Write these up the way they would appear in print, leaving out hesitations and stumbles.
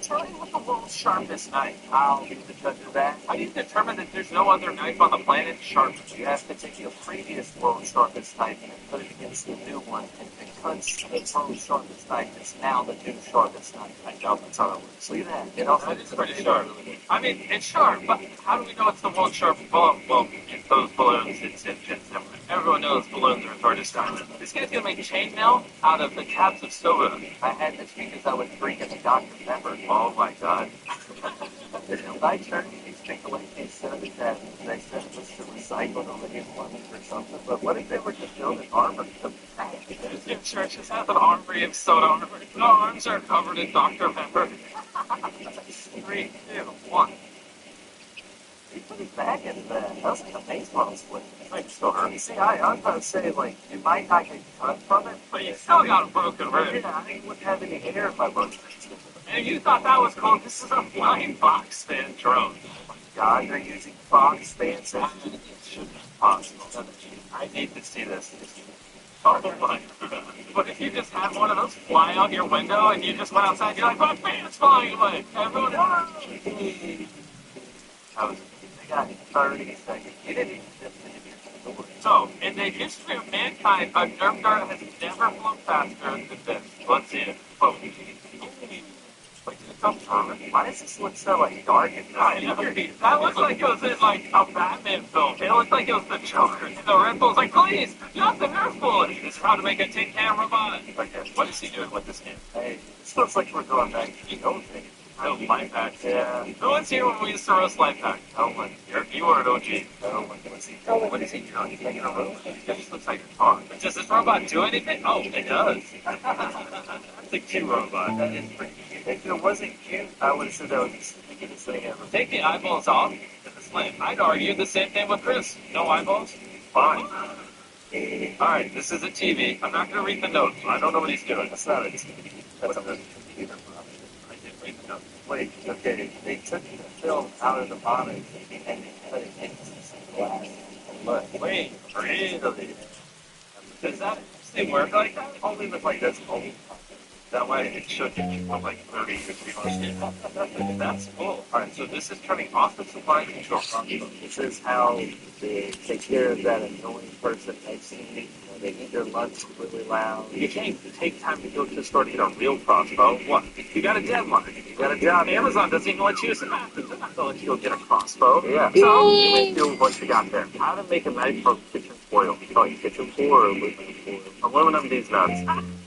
Tell me what the world's sharpest knife. I'll be the judge of that. How do you determine that there's no other knife on the planet sharper? You have to take your previous world's sharpest knife and put it against the new one. And because the world's sharpest knife is now the new sharpest knife. I doubt that's how it works. Look at that. It also is pretty sharp. I mean, it's sharp, but how do we know it's the world's sharpest bullet? Well, it's those balloons. It's everyone knows balloons are retarded diamond. This guy's gonna make chainmail out of the caps of soda. I had this because I was drinking a Dr. Pepper. Oh my god. I turned these Chick-fil-A case studies that they said it was to recycle the living woman or something, but what if they were just building armor to pack? New churches have an armory of soda armor. The arms are covered in Dr. Pepper. 3, 2, 1. He put his back into that. That was like a baseball swing. Like, still hurt. You see, I was about to say, like, you might not get cut from it, but you still got a broken rib. Yeah, I wouldn't have any hair if I broke it. And you thought that was cool. This is a flying Fox fan drone. Oh my god, they're using Fox fan systems. It shouldn't be possible. I need to see this. Oh my god. But if you just had one of those fly out your window and you just went outside, you're like, my fan's flying away. Everyone, ah! They got 30 seconds. You didn't even So, in the history of mankind, a Nerf dart has never flown faster than this. Let's see it. Oh. Like, did it come from it? Why does this look so, like, dark and nice? That looks like it was in, like, a Batman film. It looked like it was the Joker. And the Red Bull's like, please, not the Nerf bullet. This is how to make a tin can robot. Okay, what is he doing with this game? Hey, this looks like we're going back to the old days. No, life hacks. Yeah. No one's here when we used to roast life hacks. No one. You are an OG. No one. What is he doing? He's making a robot. It just looks like a car. Does this robot do anything? Oh, it does. That's a cute robot. That is pretty cute. If it wasn't cute, I would have said that was the stupidest thing ever. Take the eyeballs off. It's lame. I'd argue the same thing with Chris. No eyeballs? Fine. Alright, this is a TV. I'm not going to read the notes. I don't know what he's doing. That's not a TV. That's a computer. Wait, okay, they took the film out of the bottom and they put it into some glass. But wait, really? Does that actually work like that? Only with like this old. That way it should get from like 30 or 300. That's cool. Alright, so this is turning off the supply control function. This is how they take care of that annoying person next to me. They eat their lunch really loud. You can't take time to go to the store to get a real crossbow. What? You got a deadline. You got a job. Amazon doesn't even let you use it. I'll let you go get a crossbow. Yeah. So, you may do what you got there. How to make a knife from kitchen foil. Like kitchen foil or aluminum foil. Aluminum these nuts.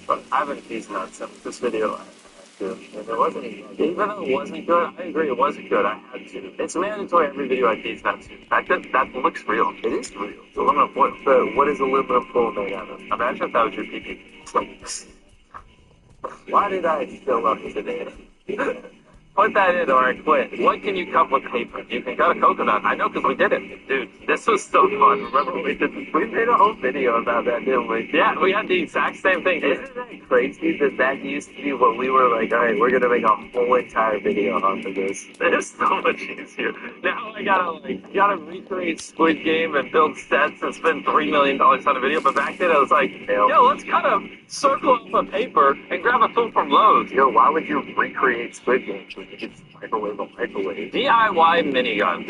But I haven't these nuts in this video. I had to. And it wasn't even though it wasn't good, I agree it wasn't good. I had to. It's mandatory every video I these nuts. That looks real. It is real. It's aluminum foil. But what is aluminum foil made out of? Imagine if that was your PP. Why did I fill up today? Put that in or I quit. What can you cut with paper? You can cut a coconut. I know because we did it. Dude, this was so fun. Remember when we did this? We made a whole video about that, didn't we? Yeah, we had the exact same thing. Isn't that crazy that used to be what we were like, all right, we're going to make a whole entire video off of this. It's so much easier. Now I gotta recreate Squid Game and build sets and spend $3 million on a video. But back then I was like, yo, let's cut a circle off of paper and grab a phone from Lowe's. Yo, why would you recreate Squid Game? It's microwave. DIY minigun.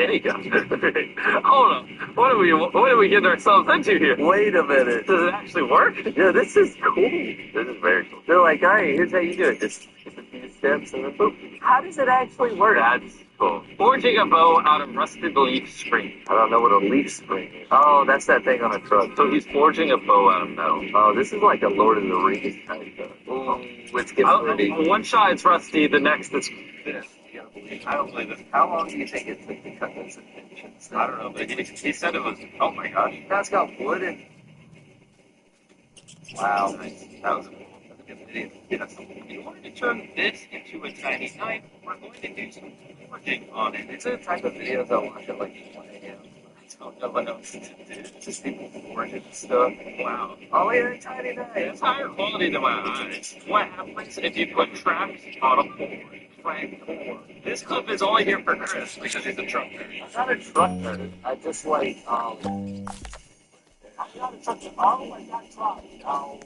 Hold on. What are we getting ourselves into here? Wait a minute. Does it actually work? Yeah, this is cool. This is very cool. They're like, all right, here's how you do it. Just a few steps and then boom. How does it actually work? That's cool. Forging a bow out of rusted leaf spring. I don't know what a leaf spring is. Oh, that's that thing on a truck. So he's forging a bow out of metal. Oh, this is like a Lord of the Rings type of. Oh, it's getting pretty. One shot it's rusty, the next it's this. I don't believe it. How long do you think it took to cut those inventions? I don't know, but he said it was, oh my gosh. That's got wood and... Wow. Nice. That was a good video. Yes. In order to turn this into a tiny knife, we're going to do some forging on it. It's a type of videos I watch at like 1 a.m. I don't know what else to do. Just people forging stuff. Wow. Oh, yeah, a tiny knife. It's higher quality to my eyes. What happens if you put traps on a board? This clip is only here for Chris because he's a truck nerd. I'm not a truck nerd. I just like, I'm not a truck nerd. Oh, I got truck. Oh,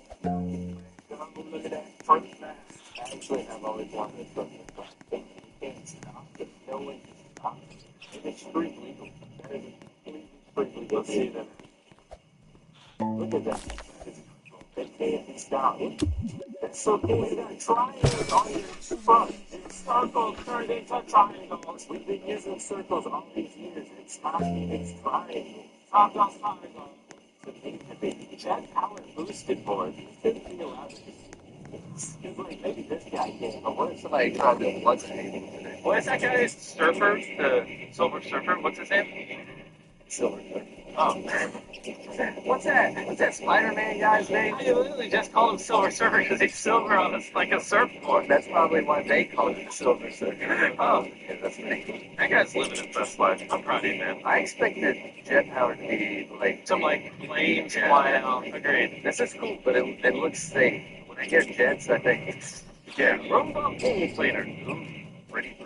look at that. Truck fast. Actually, I've always wanted a truck nerd. You can't stop. There's no way to stop. It's street legal. That is street legal. Let's see that. Look at that. They can't stop. It's so cool. You got triangles on your front. Circles turned into triangles. We've been using circles all these years. It's not, it's triangles. Triangle. The jet power boosted board. Shouldn't be allowed to. It's like maybe this guy can, but what if somebody tried to what's anything today? What is that guy's surfer? The Silver Surfer? What's his name? Silver Surfer. Oh. What's that Spider-Man guy's name? I literally just called him Silver Surfer because he's silver on like a surfboard. That's probably why they call him Silver Surfer. Oh, yeah, that's pretty cool. That guy's living his best life. I'm proud of you, man. I expected jet power to be like some like planes flying out. Agreed. This is cool, but it looks safe. When I hear jets, I think it's robot pool cleaner. Ooh, pretty.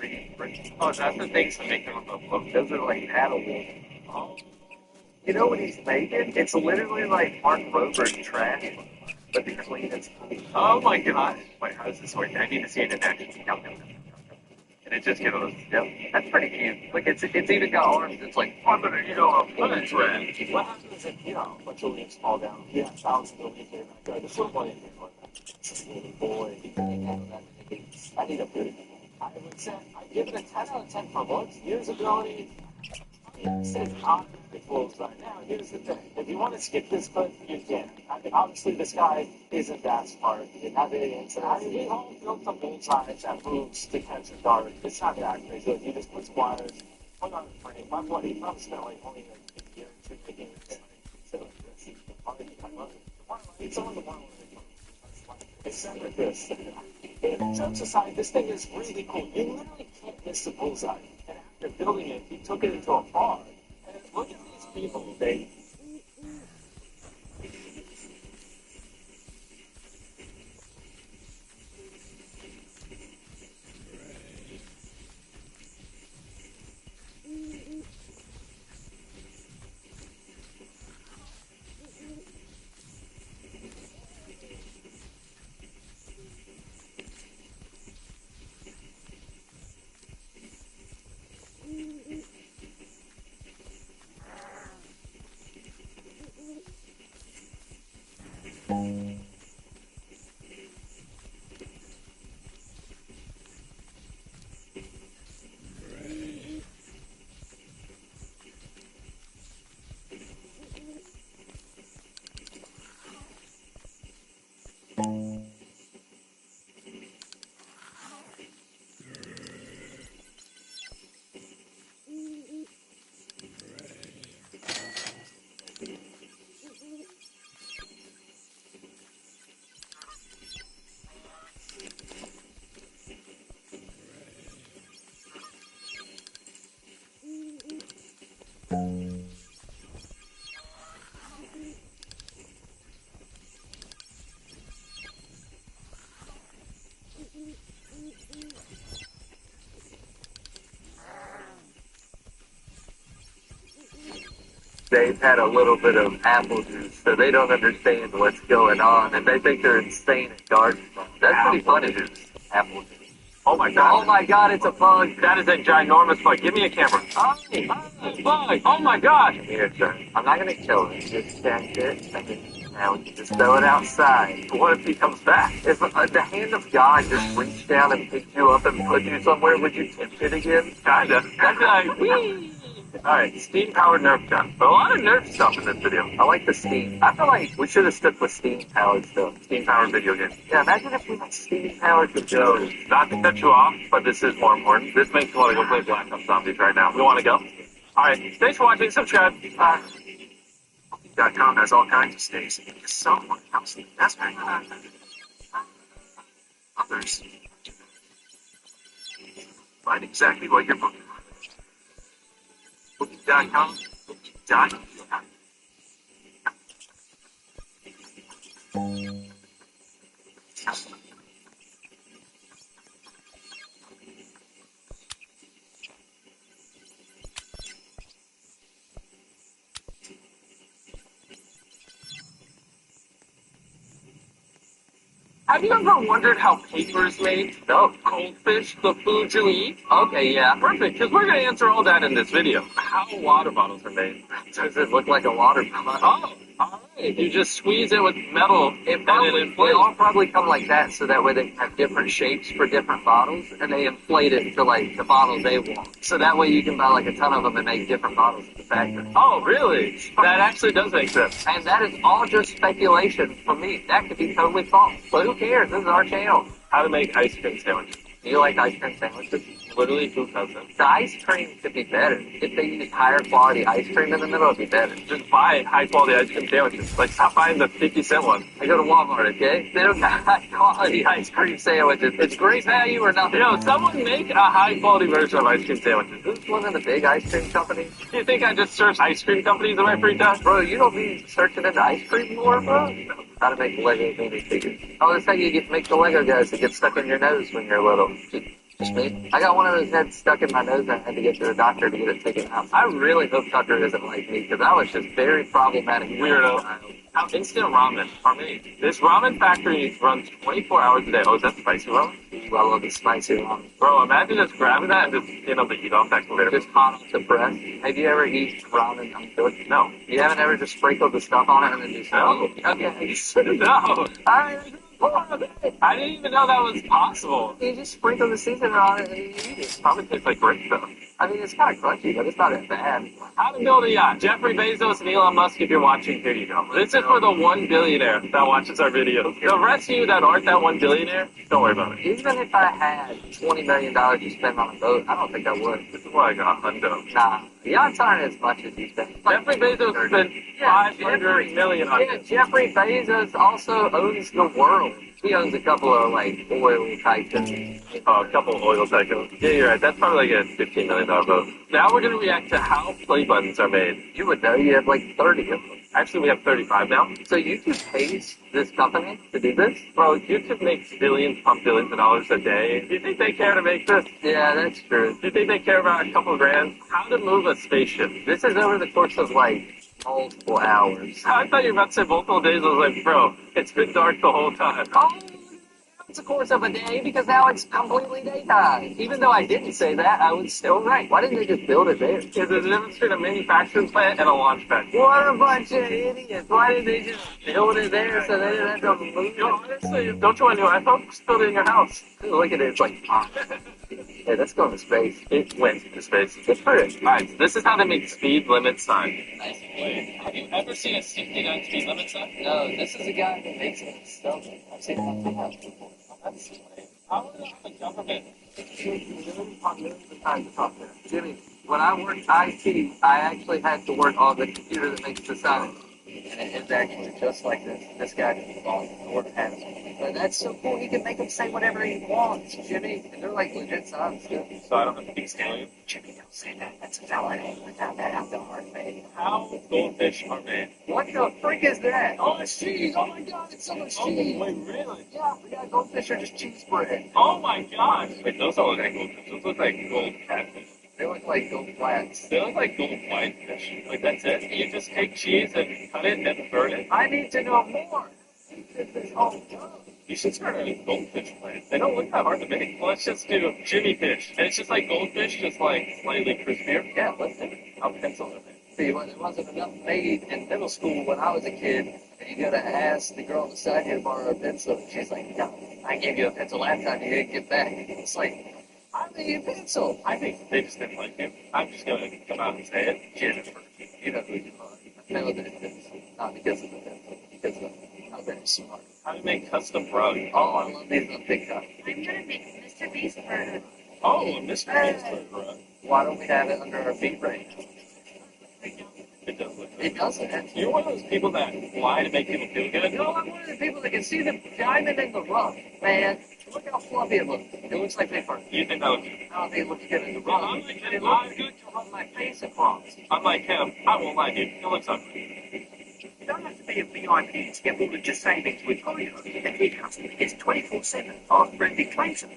Oh, that's the things that make them float. Those are like paddle wheels. Oh. You know what he's making? It's literally like Mark Rober's trash, but the cleanest. Oh my gosh. Wait, how does this work? I need to see it in action. And it just goes, yep. That's pretty cute. Like, it's even got arms. It's like, I'm gonna eat all a punch red. What happens if, a bunch of leaves fall down? Yeah, thousands of leaves in my backyard. There's little boy in here going, this little boy, he can't handle that. I need a food. I would say, I give it a 10 out of 10 for looks, usability. It's automatic bullseye. Now, here's the thing. If you want to skip this clip, you can. I mean, obviously, this guy isn't that smart. He didn't have any answer. I mean, we all built a bullseye that moves to catch a dart. It's not that crazy. Like, you just put some wires, put on a frame. My buddy probably spent like only a year or two making it. So, this. I love it. It's on the one it's set like this. And jokes aside, this thing is really cool. You literally can't miss the bullseye. And after building it, he took it into a farm. And look at these people. They They've had a little bit of apple juice, so they don't understand what's going on, and they think they're insane and dark. That's pretty funny, dude. Apple juice. Oh my god. Oh my god, it's a bug. That is a ginormous bug. Give me a camera. Oh, bug. Oh my god. Here, sir. I'm not gonna kill it. Just catch it. Now we can just throw it outside. What if he comes back? If the hand of God just reached down and picked you up and put you somewhere, would you tempt it again? Kinda. I'd be like, whee! Alright, steam-powered Nerf gun. But a lot of Nerf stuff in this video. I like the steam. I feel like we should have stuck with steam-powered stuff. Steam-powered video games. Yeah, imagine if we had steam-powered So, not to cut you off, but this is more important. This makes me want to go play Black Ops Zombies right now. We want to go? Alright, thanks for watching. Subscribe. .com has all kinds of stays. Someone comes to the investment. Others find exactly what you're looking for. Booking.com. Booking.com. Have you ever wondered how paper is made? No. Goldfish, the food you eat? Okay, yeah. Perfect, because we're going to answer all that in this video. How water bottles are made. Does it look like a water bottle? Oh, alright. You just squeeze it with metal and it They inflates. all probably come like that, so that way they can have different shapes for different bottles, and they inflate it to like the bottles they want. So that way you can buy like a ton of them and make different bottles at the factory. Oh, really? That actually does make sense. And that is all just speculation from me. That could be totally false. But who cares? This is our channel. How to make ice cream sandwiches. Do you like ice cream sandwiches? Literally, who doesn't? The ice cream could be better. If they used higher quality ice cream in the middle, it'd be better. Just buy high quality ice cream sandwiches. Like, stop buying the 50-cent one. I go to Walmart, okay? They don't got high quality ice cream sandwiches. It's great value or nothing. You know, someone make a high quality version of ice cream sandwiches. Who's one of the big ice cream companies? Do you think I just search ice cream companies in my free time? Bro, you don't be searching into ice cream more, bro? How to make Lego minifigures. Oh, that's how you make the Lego guys that get stuck in your nose when you're little. Just me. I got one of those heads stuck in my nose and I had to get to the doctor to get it taken out. I really hope Tucker doesn't like me because I was just very problematic. Weirdo. How instant ramen are made. This ramen factory runs 24 hours a day. Oh, is that spicy ramen? I love the spicy ramen. Bro, imagine just grabbing that and just being able to eat off that conveyor. Just hot off the press. Have you ever eaten ramen uncooked? No. You haven't ever just sprinkled the stuff on it and then just... No. Okay. No. Alright. I didn't even know that was possible. You just sprinkle the seasoning on it and you eat it. Probably tastes like grape though. I mean, it's kind of crunchy, but it's not that bad. How to build a yacht. Jeffrey Bezos and Elon Musk, if you're watching, here you go. This is for the 1 billionaire that watches our videos. The rest of you that aren't that 1 billionaire, don't worry about it. Even if I had $20 million to spend on a boat, I don't think I would. This is why I got a hundo. Nah, yachts aren't as much as you think. Jeffrey Bezos spent $500 million on it. Jeffrey Bezos also owns the world. He owns a couple of, like, oil tycoons. Oh, a couple of oil tycoons. Yeah, you're right. That's probably like a $15 million boat. Now we're going to react to how play buttons are made. You would know. You have, like, 30 of them. Actually, we have 35 now. So YouTube pays this company to do this? Bro, YouTube makes billions upon billions of dollars a day. Do you think they care to make this? Yeah, that's true. Do you think they care about a couple of grand? How to move a spaceship? This is over the course of, like, multiple hours. I thought you were about to say multiple days. I was like, bro, it's been dark the whole time. Oh, it's a course of a day because now it's completely daytime. Even though I didn't say that, I was still right. Why didn't they just build it there? There's a difference between a manufacturing plant and a launch pad. What a bunch of idiots. Why didn't they just build it there so they didn't have to move Yo, honestly, don't you want a new iPhone? Just build it in your house. it? Look at it. It's like... Hey, that's going to space. It went into space. Good for it. Alright, this is how they make speed limit sign. Nice. Wait, have you ever seen a 69 speed limit sign? No, this is a guy that makes it himself. I've seen it on TikTok before. That's how would the government? Jimmy, when I worked IT, I actually had to work on the computer that makes the sign. And it's actually just like this. This guy just on the work has. But that's so cool. He can make them say whatever he wants, Jimmy. And they're like legit signs, too. So I don't have to be scaling. Jimmy, don't say that. That's a felony. Without that out the hard way. How goldfish are made? What the freak is that? Oh, it's cheese. Oh my god, it's so much cheese. Oh, wait, really? Yeah, I forgot goldfish are just cheese bread. Oh my gosh! Wait, those don't look like goldfish. Those look like gold catfish. They look like gold flats. They look like gold whitefish. Like that's it. You just take cheese and cut it and burn it. I need to know more. This whole time. You should start a goldfish plant. They don't look that hard to make. Let's just do Jimmy fish, and it's just like goldfish, just like slightly crispier. Yeah, let's do it. I'll pencil it in. See, well, there wasn't enough made in middle school when I was a kid, and you gotta ask the girl on the side here to borrow a pencil. And she's like, no, I gave you a pencil last time you didn't get back. It's like, I need a pencil. I think they just didn't like you. I'm just gonna come out and say it. Jennifer. You know who you are. I failed at a pencil. Not because of the pencil, because of how very smart. How do you make custom rugs? Oh, I love these on TikTok. I'm gonna make Mr. Beast for Oh, Mr. Beast rug. Why don't we have it under our feet right now? It does look It doesn't. You're one of those people that lie to make people feel good. No, I'm one of the people that can see the diamond in the rough, man. Look how fluffy it looks. It looks like paper. You think that looks good? I don't think it looks good in the Well, rough. I'm like But it him. looks good to run my face across. Unlike him, I won't lie, dude. It looks ugly. You don't have to be a VIP to get all of your savings with Polio. And your customer gets 24/7 fast-friendly claims and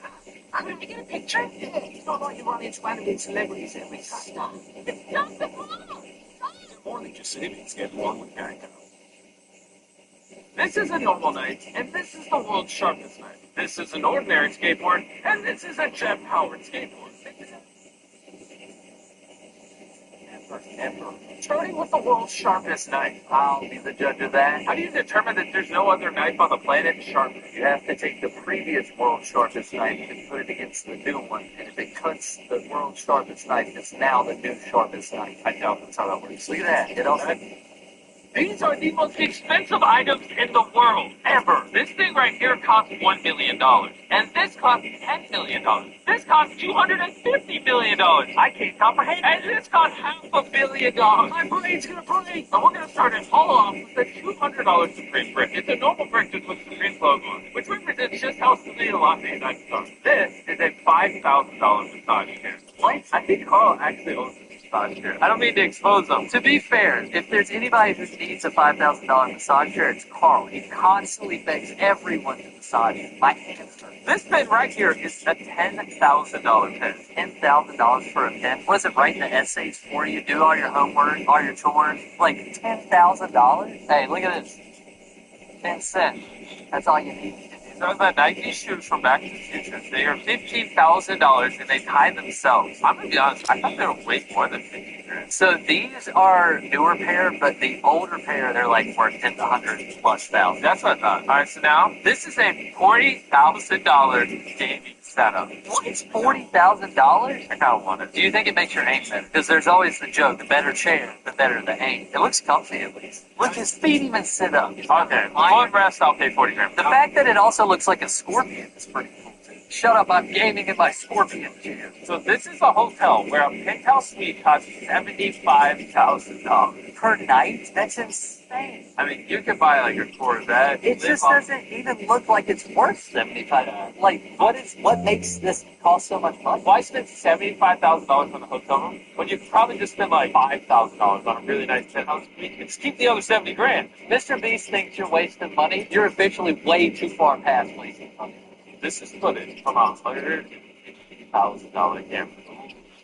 I'm going to get a picture. Yeah, it's not like you run into animated celebrities every day. Stop. Stop the phone. More than just savings, get along with Geico. This is a normal night, and this is the world's sharpest knife. This is an ordinary skateboard, and this is a jet-powered skateboard. Ever. Starting with the world's sharpest knife. I'll be the judge of that. How do you determine that there's no other knife on the planet sharper? You have to take the previous world's sharpest knife and put it against the new one. And if it cuts the world's sharpest knife, it's now the new sharpest knife. I doubt that's how that works. Look at that. It also These are the most expensive items in the world, ever. This thing right here costs $1 million. And this costs $10 million. This costs $250 million. I can't comprehend. And this costs $500 million. My brain's gonna break. And we're gonna start it all off with the $200 Supreme brick. It's a normal brick just with Supreme's logo on it, which represents just how silly a latte knives are. This is a $5,000 massage chair. What? I think Carl actually owns this massage chair. I don't mean to expose them. To be fair, if there's anybody who needs a $5,000 massage chair, it's Carl. He constantly begs everyone to massage him. My hands hurt. This pen right here is a $10,000 pen. $10,000 for a pen? What does it write the essays for you? Do all your homework, all your chores? Like $10,000? Hey, look at this. 10 cents. That's all you need. These are the Nike shoes from Back to the Future. They are $15,000 and they tie themselves. I'm gonna be honest, I thought they were way more than $15,000. So these are newer pair, but the older pair, they're like worth in the hundred plus thousand. That's what I thought. Alright, so now, this is a $40,000 gaming setup. What? It's $40,000? I kinda want it. Do you think it makes your aim better? Because there's always the joke, the better chair, the better the aim. It looks comfy at least. Look, his feet even sit up. Okay, one rest, I'll pay 40 grand. The fact that it also looks like a scorpion is pretty cool too. Shut up, I'm gaming in my scorpion chair. So this is a hotel where a penthouse suite costs $75,000 Per night? That's insane. I mean, you could buy like a Corvette. It just doesn't even look like it's worth $75,000. Like, what makes this cost so much money? Why spend $75,000 on a hotel room when you could probably just spend like $5,000 on a really nice penthouse suite and just keep the other 70 grand? Mr. Beast thinks you're wasting money. You're officially way too far past wasting money. This is footage from a $150,000 camera.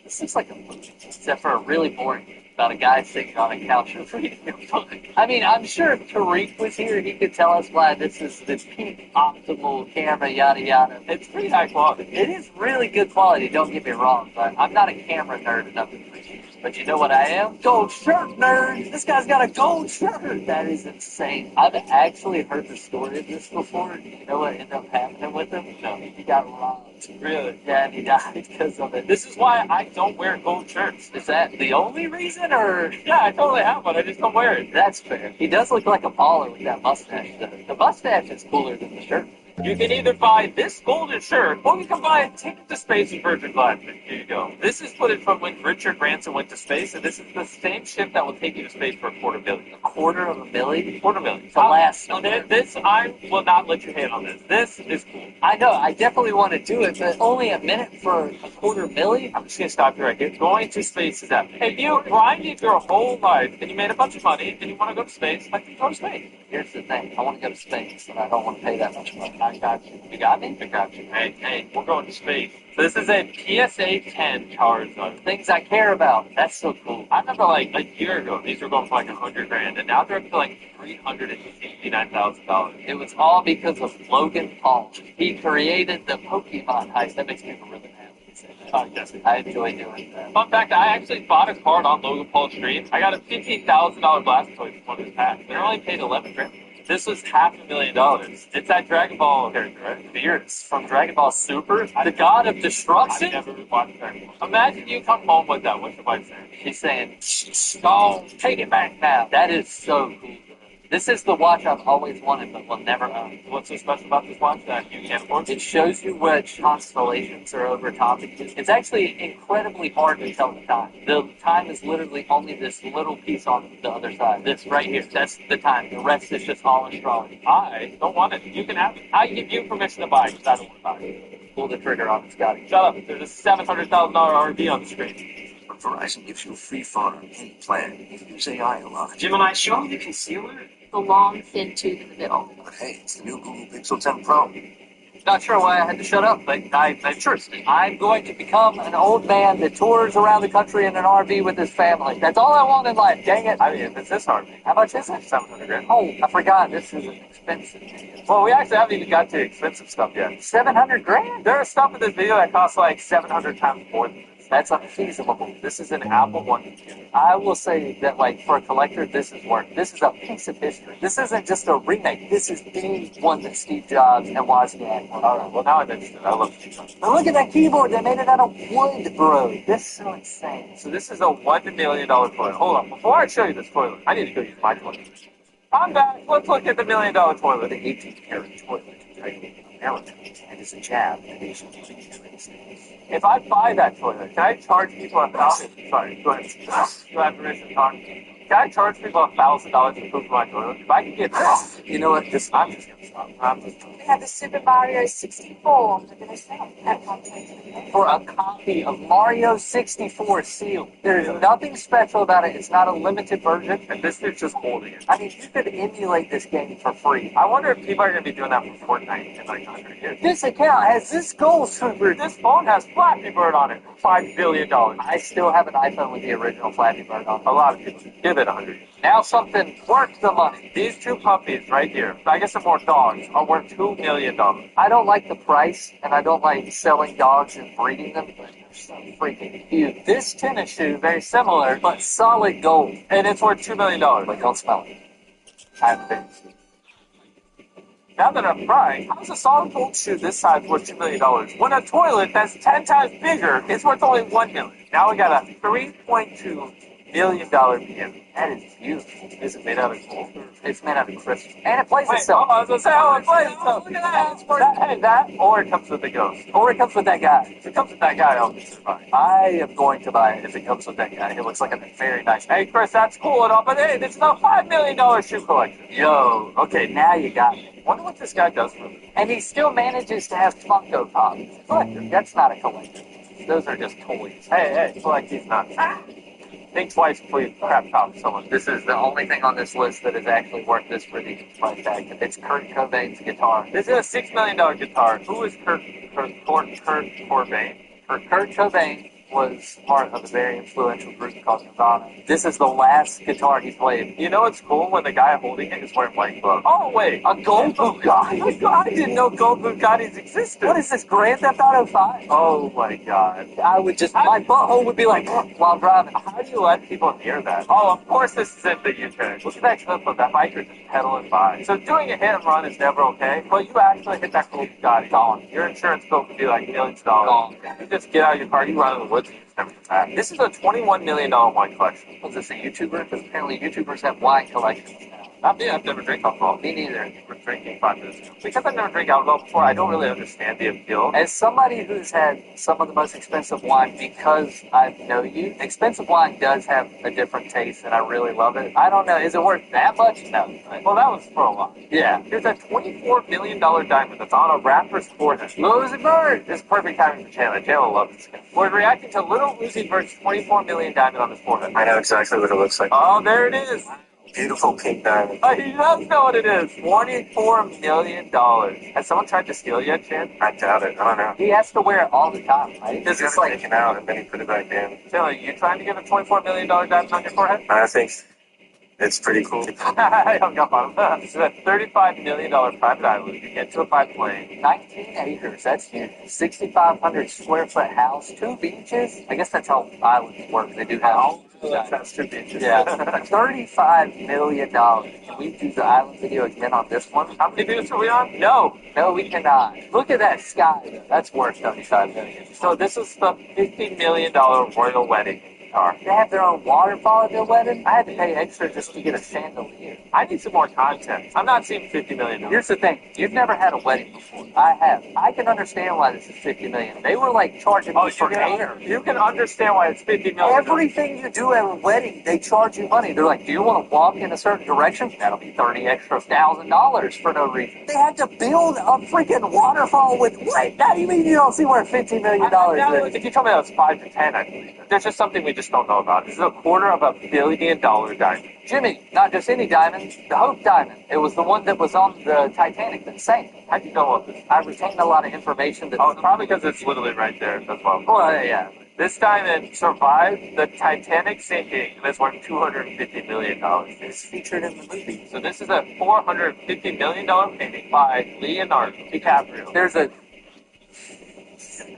This looks like a movie, except for a really boring movie about a guy sitting on a couch and reading a book. I mean, I'm sure if Tariq was here, he could tell us why this is the peak optimal camera, yada yada. It's pretty high quality. It is really good quality, don't get me wrong, but I'm not a camera nerd enough to appreciate it. But you know what I am? Gold shirt nerd. This guy's got a gold shirt. That is insane. I've actually heard the story of this before. You know what ended up happening with him? No, he got robbed. Really? Yeah, and he died because of it. This is why I don't wear gold shirts. Is that the only reason, or? Yeah, I totally have one. I just don't wear it. That's fair. He does look like a baller with that mustache, though. The mustache is cooler than the shirt. You can either buy this golden shirt, or you can buy a ticket to space with Virgin Galactic. Here you go. This is footage from when Richard Branson went to space, and this is the same ship that will take you to space for $250,000. $250,000? $250,000. The last number. This, I will not let you hate on this. This is cool. I know, I definitely want to do it, but only a minute for $250,000? I'm just going to stop you right here. Going to space is that. If you grinded your whole life, and you made a bunch of money, and you want to go to space, like, go to space. Here's the thing. I want to go to space, and I don't want to pay that much money. I got you. You got me? I got you. Hey, we're going to space. So this is a PSA 10 Charizard. Things I care about. That's so cool. I remember like a year ago, these were going for like $100,000, and now they're up to like $369,000. It was all because of Logan Paul. He created the Pokemon heist. That makes me really happy. Yes. I enjoy doing that. Fun fact, I actually bought a card on Logan Paul's stream. I got a $15,000 Blastoise from one of his packs, and I only paid $11,000. This was $500,000. It's that Dragon Ball character, right? Beerus from Dragon Ball Super, the god of destruction. I never watched Dragon Ball. Imagine you come home with that. What's your wife saying? She's saying, "Go, take it back now." That is so cool. This is the watch I've always wanted, but will never own. What's so special about this watch that you can't afford? It shows you which constellations are over top of you. It's actually incredibly hard to tell the time. The time is literally only this little piece on the other side. This right here, that's the time. The rest is just all astrology. I don't want it. You can have it. I give you permission to buy it because I don't want to buy it. Pull the trigger on it, Scotty. Shut up. There's a $700,000 RV on the screen. Verizon gives you a free phone on any plan. You use AI a lot. Gemini, show me the concealer. The long, thin tooth in the middle. But hey, it's the new Google Pixel 10 Pro. Not sure why I had to shut up, but I'm sure I'm going to become an old man that tours around the country in an RV with his family. That's all I want in life, dang it. I mean, it's this RV. How much is it? $700,000. Oh, I forgot, this is an expensive video. Well, we actually haven't even got to expensive stuff yet. $700,000? There is stuff in this video that costs like 700 times more than this. That's unfeasible. This is an Apple One computer. I will say that, like, for a collector, this is worth. This is a piece of history. This isn't just a remake. This is the one that Steve Jobs and Wozniak. All right, well, now I'm interested. I love Steve Jobs. But look at that keyboard. They made it out of wood, bro. This is so insane. So this is a $1 million toilet. Hold on. Before I show you this toilet, I need to go use my toilet. I'm back. Let's look at the $1 million toilet. The 18-karat toilet titled America, and it's a jab at Asian States. If I buy that toilet, can I charge people $1,000? Sorry, go ahead. Do I have permission to talk? Can I charge people $1,000 to poop my toilet? If I can get this, You know what? I'm just gonna stop. We have the Super Mario 64. They're going to sell at one point. For a copy of Mario 64 sealed. There's nothing special about it. It's not a limited version. And this dude's just holding it. I mean, you could emulate this game for free. I wonder if people are gonna be doing that for Fortnite in like 100 years. This account has this goal, Super. This phone has Flappy Bird on it. $5 billion. I still have an iPhone with the original Flappy Bird on. A lot of people do. Give it 100 years. Now something worth the money. These two puppies right here, I guess they're more dogs, are worth $2 million. I don't like the price, and I don't like selling dogs and breeding them, but they're so freaking cute. This tennis shoe, very similar, but solid gold. And it's worth $2 million. But don't smell it. I haven't been. Now that I'm crying, how's a solid gold shoe this size worth $2 million? When a toilet that's 10 times bigger is worth only $1 million. Now we got a $3.2 million piano. That is beautiful. Is it made out of gold? It's made out of crystal. And it plays Wait, itself. I was gonna say, it plays itself. Look at that. Hey, that, or it comes with the ghost. Or it comes with that guy. If it comes with that guy, I'll consider buying. I am going to buy it if it comes with that guy. It looks like a very nice. Hey, Chris, that's cool and all, but hey, this is a $5 million shoe collection. Yo, okay, now you got me. Wonder what this guy does for a living. And he still manages to have Funko Pop. Collector. That's not a collector. Those are just toys. Hey, collect these nuts. Think twice before you crap top someone. This is the only thing on this list that is actually worth this for the price tag. It's Kurt Cobain's guitar. This is a $6 million guitar. Who is Kurt Cobain? For Kurt Cobain, was part of a very influential group called Nirvana. This is the last guitar he played. You know what's cool? When the guy holding it is wearing white gloves. Oh, wait. A gold Bugatti? I didn't know gold Bugattis existed. What is this, Grand Theft Auto 5? Oh, my God. I would just, my butthole would be like, while driving. How do you let people hear that? Oh, of course this isn't the U-turn. Look at that clip of that biker just pedaling by. So doing a hit and run is never okay, but you actually hit that cool Bugatti, gone. Your insurance bill could be like millions of dollars. You just get out of your car, you run in the woods, and you just never come back. This is a $21 million wine collection. Was this a YouTuber? Because apparently YouTubers have wine collections now. Not me, I've never drank alcohol. Me neither. We're drinking 5 minutes ago. Because I've never drank alcohol before, I don't really understand the appeal. As somebody who's had some of the most expensive wine, because I know you, expensive wine does have a different taste, and I really love it. I don't know, is it worth that much? No. Well, that was for a lot. Yeah. Here's a $24 million diamond that's on a rapper's forehead. Lil Uzi Vert! This is perfect timing for Chandler. Chandler loves this guy. We're reacting to Little Uzi Vert's $24 million diamond on his forehead. I know exactly what it looks like. Oh, there it is. Beautiful pink diamond. Oh, he does know what it is. $24 million. Has someone tried to steal yet, Chan? I doubt it. I don't know. He has to wear it all the time, right? He's It's like like, taken out and then he put it back in. Chandler, you trying to get a $24 million diamond on your forehead? I think it's pretty cool. I hung up on him. This is a $35 million private island. You get to it by plane. 19 acres, that's huge. 6,500 square foot house, 2 beaches. I guess that's how islands work. They do have That's 2 beaches. Yeah, $35 million. Can we do the island video again on this one? How many views are we on? No. No, we cannot. Look at that sky. That's worth $35 million. So this is the $50 million royal wedding car. They have their own waterfall at their wedding. I had to pay extra just to get a chandelier. I need some more content. I'm not seeing $50 million. Here's the thing. You've never had a wedding before. I have. I can understand why this is $50 million. They were like charging me for air. You can understand why it's $50 million. Everything you do at a wedding, they charge you money. They're like, do you want to walk in a certain direction? That'll be $30,000 for no reason. They had to build a freaking waterfall with, wait, now you mean you don't see where $50 million is? If you tell me that was 5 to 10, I believe it. There's just something we just don't know about. This is a $250 million diamond. Jimmy, not just any diamond, the Hope Diamond. It was the one that was on the Titanic that sank. How do you know about this? I retained a lot of information. Oh, it's probably because it's literally right there. That's why. Well, yeah. This diamond survived the Titanic sinking, and it's worth $250 million. It's featured in the movie. So this is a $450 million painting by Leonardo DiCaprio. There's a...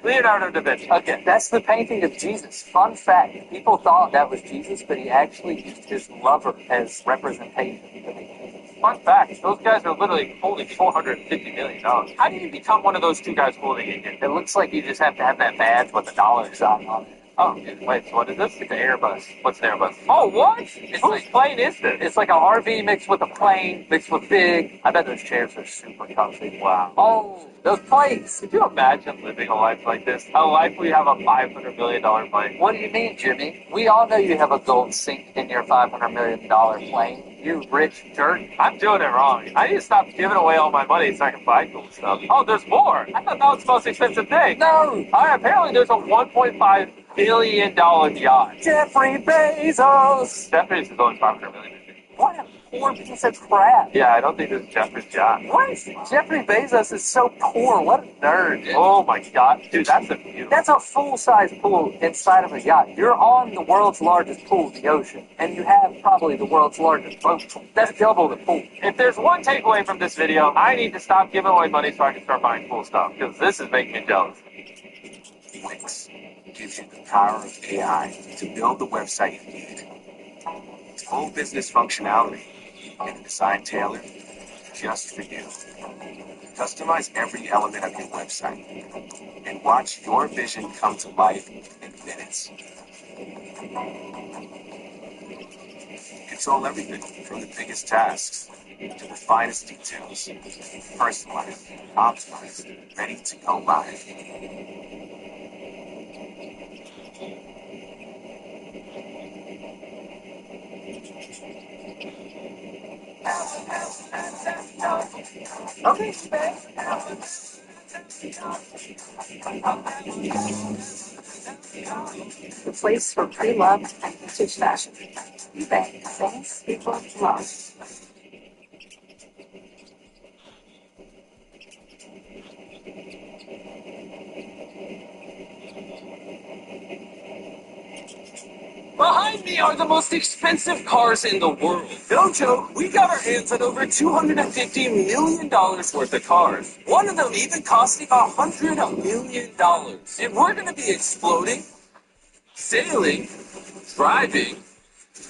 Leonardo da Vinci. Okay, that's the painting of Jesus. Fun fact, people thought that was Jesus, but he actually used his lover as representation of Jesus. Fun fact, those guys are literally holding $450 million. How do you become one of those 2 guys holding it? It looks like you just have to have that badge with the dollar sign on it. Oh, wait, so what is this? It's an Airbus. What's an Airbus? Oh, what? Whose plane is this? It's like a RV mixed with a plane, mixed with big. I bet those chairs are super comfy. Wow. Oh, those planes. Could you imagine living a life like this? A life where you have a $500 million plane? What do you mean, Jimmy? We all know you have a gold sink in your $500 million plane. You rich jerk. I'm doing it wrong. I need to stop giving away all my money so I can buy cool stuff. Oh, there's more. I thought that was the most expensive thing. No. All right, apparently there's a $1.5 billion yacht. Jeffrey Bezos. Jeffrey's is only $500 million. What a poor piece of crap. Yeah, I don't think this is Jeffrey's yacht. What? Jeffrey Bezos is so poor. What a nerd. Oh my God. Dude, that's a view. That's a full-size pool inside of a yacht. You're on the world's largest pool, the ocean, and you have probably the world's largest boat. That's double the pool. If there's one takeaway from this video, I need to stop giving away money so I can start buying cool stuff, because this is making me jealous. Wix gives you the power of AI to build the website you need. It's full business functionality and a design tailored just for you. Customize every element of your website and watch your vision come to life in minutes. Control everything from the biggest tasks to the finest details. Personalized, optimized, ready to go live. Okay. The place for pre-loved and vintage fashion. eBay. Things people love. Behind me are the most expensive cars in the world. No joke, we got our hands on over $250 million worth of cars. One of them even costing $100 million. And we're going to be exploding, sailing, driving,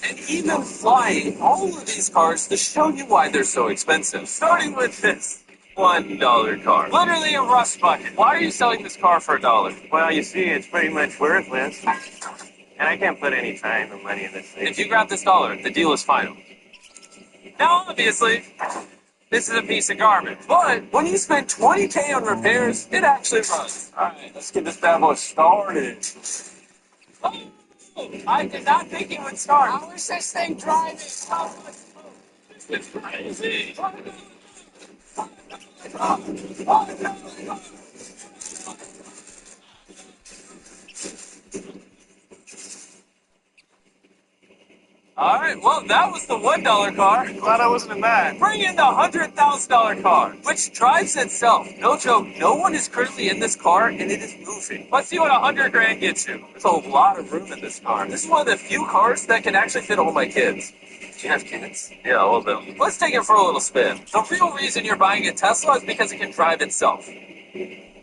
and even flying all of these cars to show you why they're so expensive. Starting with this $1 car. Literally a rust bucket. Why are you selling this car for $1? Well, you see, it's pretty much worthless. And I can't put any time or money in this thing. If you grab this dollar, the deal is final. Now, obviously, this is a piece of garbage. But when you spend $20K on repairs, it actually runs. Alright, let's get this bad boy started. Oh, I did not think it would start. How is this thing driving? This is crazy. All right, well, that was the $1 car. Glad I wasn't in that. Bring in the $100,000 car, which drives itself. No joke, no one is currently in this car, and it is moving. Let's see what 100 grand gets you. There's a lot of room in this car. This is one of the few cars that can actually fit all my kids. Do you have kids? Yeah, well, then. Let's take it for a little spin. The real reason you're buying a Tesla is because it can drive itself.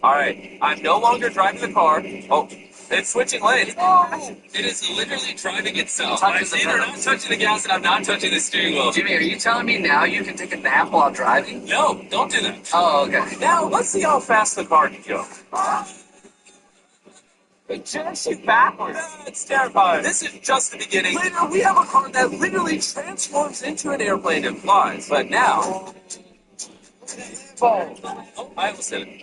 All right, I'm no longer driving the car. Oh, it's switching lanes. Oh, it is literally driving itself. I'm either not touching the gas and I'm not touching the steering wheel. Jimmy, are you telling me now you can take a nap while driving? No, don't do that. Oh, okay. Now, let's see how fast the car can go. It jerks you backwards. It's terrifying. This is just the beginning. Later, we have a car that literally transforms into an airplane and flies. But now... Oh, I almost did it.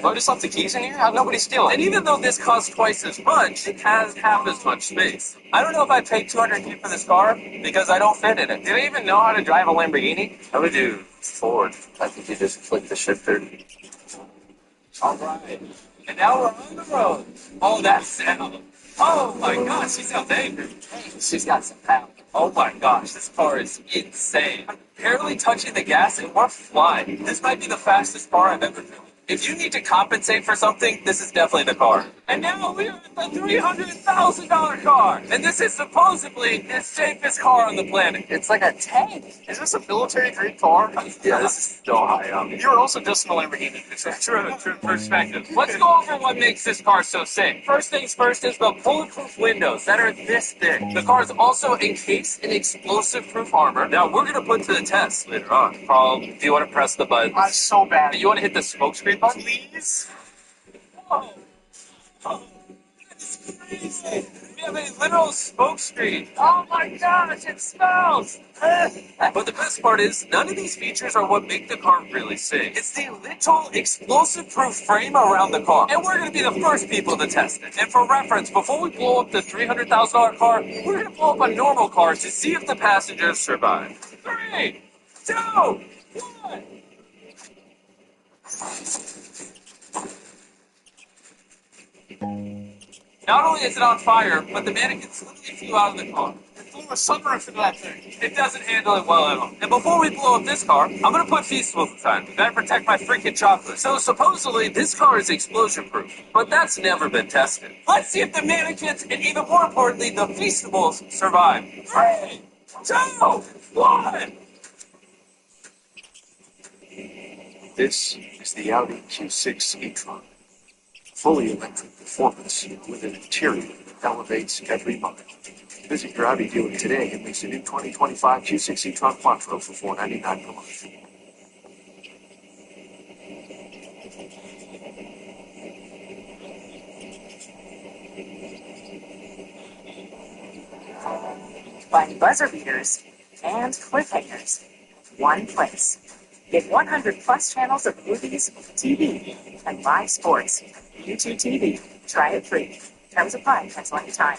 Oh, just left the keys in here? How'd nobody steal it? And even though this costs twice as much, it has half as much space. I don't know if I'd pay $200K for this car because I don't fit in it. Do they even know how to drive a Lamborghini? I would do Ford. I think you just flick the shifter. All right. And now we're on the road. Oh, that sound. Oh my gosh, she sounds angry. She's got some power. Oh my gosh, this car is insane. I'm barely touching the gas and we're flying. This might be the fastest car I've ever driven. If you need to compensate for something, this is definitely the car. And now we're at the $300,000 car. And this is supposedly the safest car on the planet. It's like a tank. Is this a military-grade car? Yeah, this is so high up. You were also just in a Lamborghini. True perspective. Let's go over what makes this car so safe. First things first is the bulletproof windows that are this thick. The car is also encased in explosive-proof armor. Now, we're going to put to the test later on. Carl, do you want to press the button? I'm so bad. Do you want to hit the smoke screen button? Please? Oh, that's crazy. We have a literal smoke screen. Oh my gosh, it smells. But the best part is, none of these features are what make the car really safe. It's the literal explosive-proof frame around the car. And we're going to be the first people to test it. And for reference, before we blow up the $300,000 car, we're going to blow up a normal car to see if the passengers survive. 3, 2, 1. Not only is it on fire, but the mannequins literally flew out of the car. It blew a sunroof into that thing. It doesn't handle it well at all. And before we blow up this car, I'm going to put Feastables on. Gotta protect my freaking chocolate. So supposedly, this car is explosion-proof, but that's never been tested. Let's see if the mannequins, and even more importantly, the Feastables, survive. 3, 2, 1. This is the Audi Q6 e-tron. Fully electric performance with an interior that elevates every mile. Visit your Audi dealer today and lease a new 2025 Q6 e-tron Quattro for $499 per month. Find buzzer beaters and cliffhangers in one place. Get 100 plus channels of movies, TV, and live sports. YouTube TV. Try it free. Terms apply. Cancel anytime.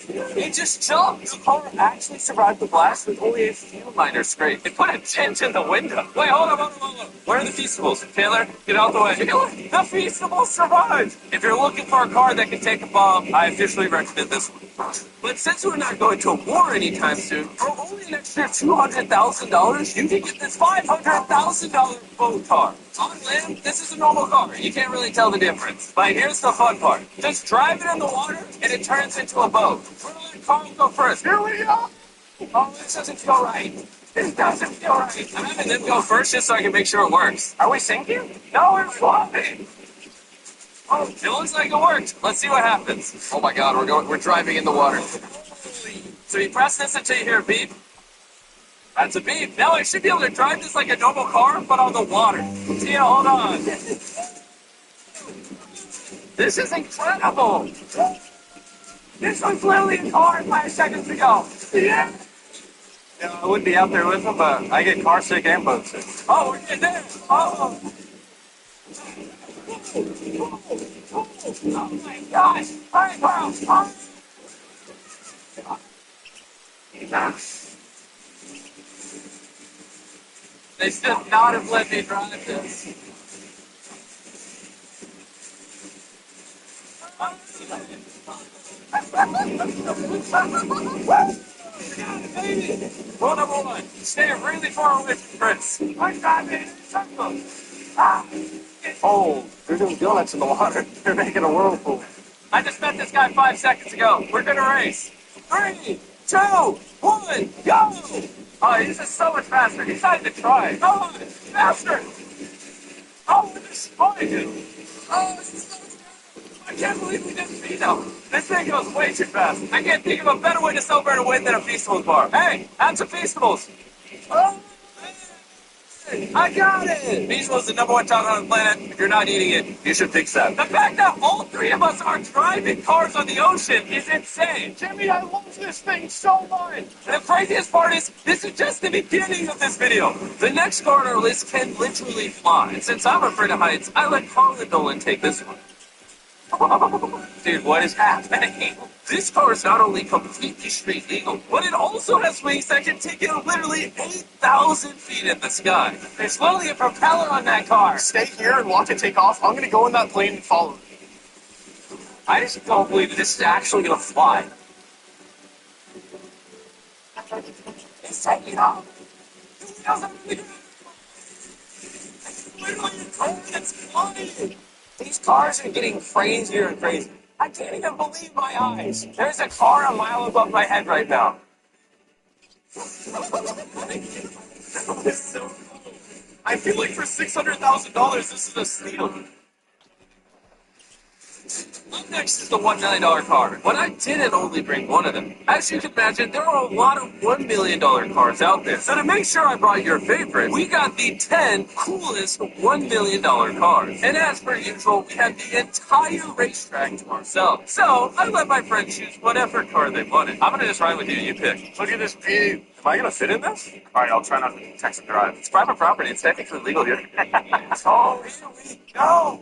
It just jumped. The car actually survived the blast with only a few minor scrapes. It put a dent in the window. Wait, hold on. Where are the Feastables? Taylor, get out the way. The Feastables survived! If you're looking for a car that can take a bomb, I officially recommend this one. But since we're not going to war anytime soon, for only an extra $200,000, you can get this $500,000 boat car. On land, this is a normal car. You can't really tell the difference. But here's the fun part. Just drive it in the water, and it turns into a boat. We're gonna let Carl go first. Here we go! Oh, this doesn't feel right. This doesn't feel right. I'm having them go first just so I can make sure it works. Are we sinking? No, we're floating. Oh, it looks like it worked. Let's see what happens. Oh my God, we're driving in the water. So you press this until you hear a beep. That's a beep. Now I should be able to drive this like a normal car, but on the water. Yeah, hold on. This is incredible. This was literally a car 5 seconds ago. Yeah. Yeah, I would be out there with them, but I get car sick and boat sick. Oh, we're getting there. Oh. Oh my gosh. All right, Carl. They should not have let me drive this. Rule number 1, stay really far away from Chris. I'm driving in circles. Oh, they're doing donuts in the water. They're making a whirlpool. I just met this guy 5 seconds ago. We're gonna race. 3, 2, 1, go! Oh, this is so much faster. He's not even trying. Come on, faster! Oh, this is funny. Oh, this is so fast. I can't believe we didn't beat him. This thing goes way too fast. I can't think of a better way to celebrate a win than a Feastables bar. Hey, have some Feastables. Oh, hey, I got it. Feastables is the #1 chocolate on the planet. If you're not eating it, you should fix that. The fact that all 3 of us are driving cars on the ocean is insane. Jimmy, I love this thing so much. The craziest part is, this is just the beginning of this video. The next car on our list can literally fly. And since I'm afraid of heights, I let Carl and Nolan take this one. Dude, what is happening? This car is not only completely street legal, but it also has wings that can take it literally 8,000 feet in the sky. There's literally a propeller on that car. Stay here and watch it take off. I'm gonna go in that plane and follow it. I just don't believe that this is actually gonna fly. It's taking off. It's flying. These cars are getting crazier and crazier. I can't even believe my eyes. There's a car a mile above my head right now. I feel like for $600,000, this is a steal. Up next is the $1 million car, but I didn't only bring one of them. As you can imagine, there are a lot of $1 million cars out there. So to make sure I brought your favorite, we got the 10 coolest $1 million cars. And as per usual, we had the entire racetrack to ourselves. So I let my friends choose whatever car they wanted. I'm gonna just ride with you, you pick. Look at this view. Am I gonna fit in this? All right, I'll try not to text and drive. It's private property, it's technically legal here. Oh, here we go!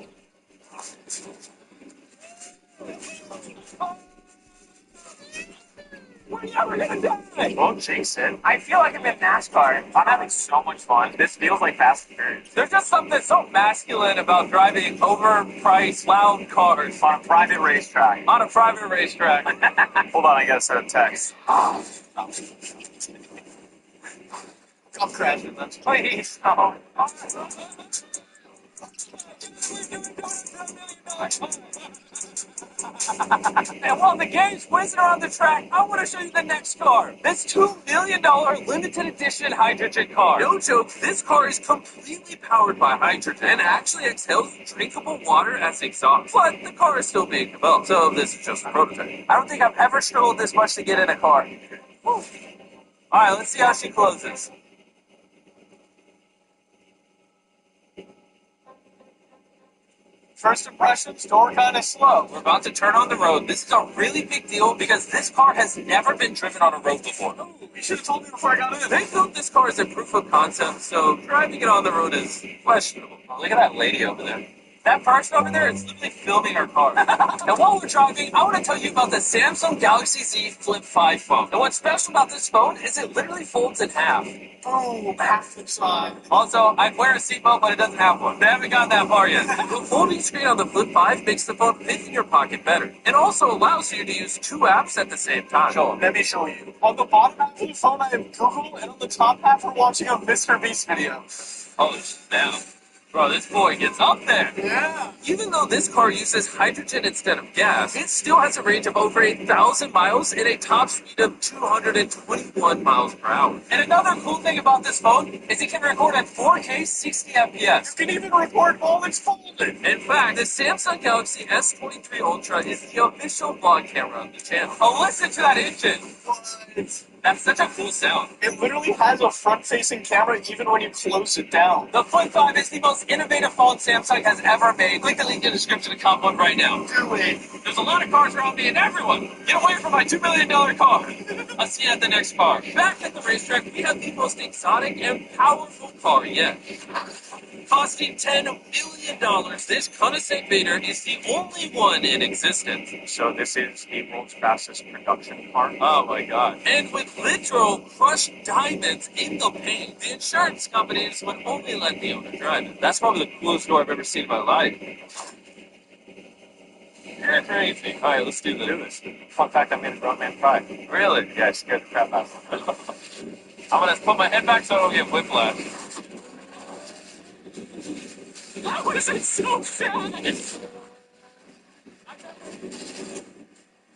We're never gonna die! Won't chase it. I feel like I'm in NASCAR. I'm having so much fun. This feels like Fast and Furious. There's just something so masculine about driving overpriced, loud cars On a private racetrack. on a private racetrack. Hold on, I gotta send a text. I'm crashing this. Please, no. And while the game's whizzing around the track, I want to show you the next car. This $2 million limited edition hydrogen car. No joke, this car is completely powered by hydrogen and actually exhales drinkable water as exhaust. But the car is still being developed, so this is just a prototype. I don't think I've ever struggled this much to get in a car. Whew. All right, let's see how she closes. First impressions, door kind of slow. We're about to turn on the road. This is a really big deal because this car has never been driven on a road before. Oh, you should have told me before I got in. They built this car as a proof of concept, so driving it on the road is questionable. Oh, look at that lady over there. That person over there is literally filming our car. And while we're driving, I want to tell you about the Samsung Galaxy Z Flip 5 phone. And what's special about this phone is it literally folds in half. Boom, half the size. Also, I'd wear a seatbelt, but it doesn't have one. They haven't gotten that far yet. The folding screen on the Flip 5 makes the phone fit in your pocket better. It also allows you to use 2 apps at the same time. Sure, let me show you. On the bottom half of the phone, I have Google, and on the top half, we're watching a Mr. Beast video. Oh, snap. Bro, this boy gets up there. Yeah. Even though this car uses hydrogen instead of gas, it still has a range of over 8,000 miles and a top speed of 221 miles per hour. And another cool thing about this phone is it can record at 4K 60 FPS. You can even record while it's folded. In fact, the Samsung Galaxy S23 Ultra is the official vlog camera of the channel. Oh, listen to that engine. That's such a cool sound. It literally has a front-facing camera even when you close it down. The Flip 5 is the most innovative phone Samsung has ever made. Click the link in the description to cop one right now. Do it. There's a lot of cars around me and everyone. Get away from my $2 million car. I'll see you at the next car. Back at the racetrack, we have the most exotic and powerful car yet. Costing $10 million, this Koenigsegg Vader is the only one in existence. So this is the world's fastest production car. Oh my god. And with literal crushed diamonds in the paint, the insurance companies would only let the owner drive it. That's probably the coolest door I've ever seen in my life. You're crazy. Alright, let's do this. Fun fact, I made a grown man cry. Really? Yeah, I scared the crap out of him. I'm gonna put my head back so I don't get whiplash. That was so fast!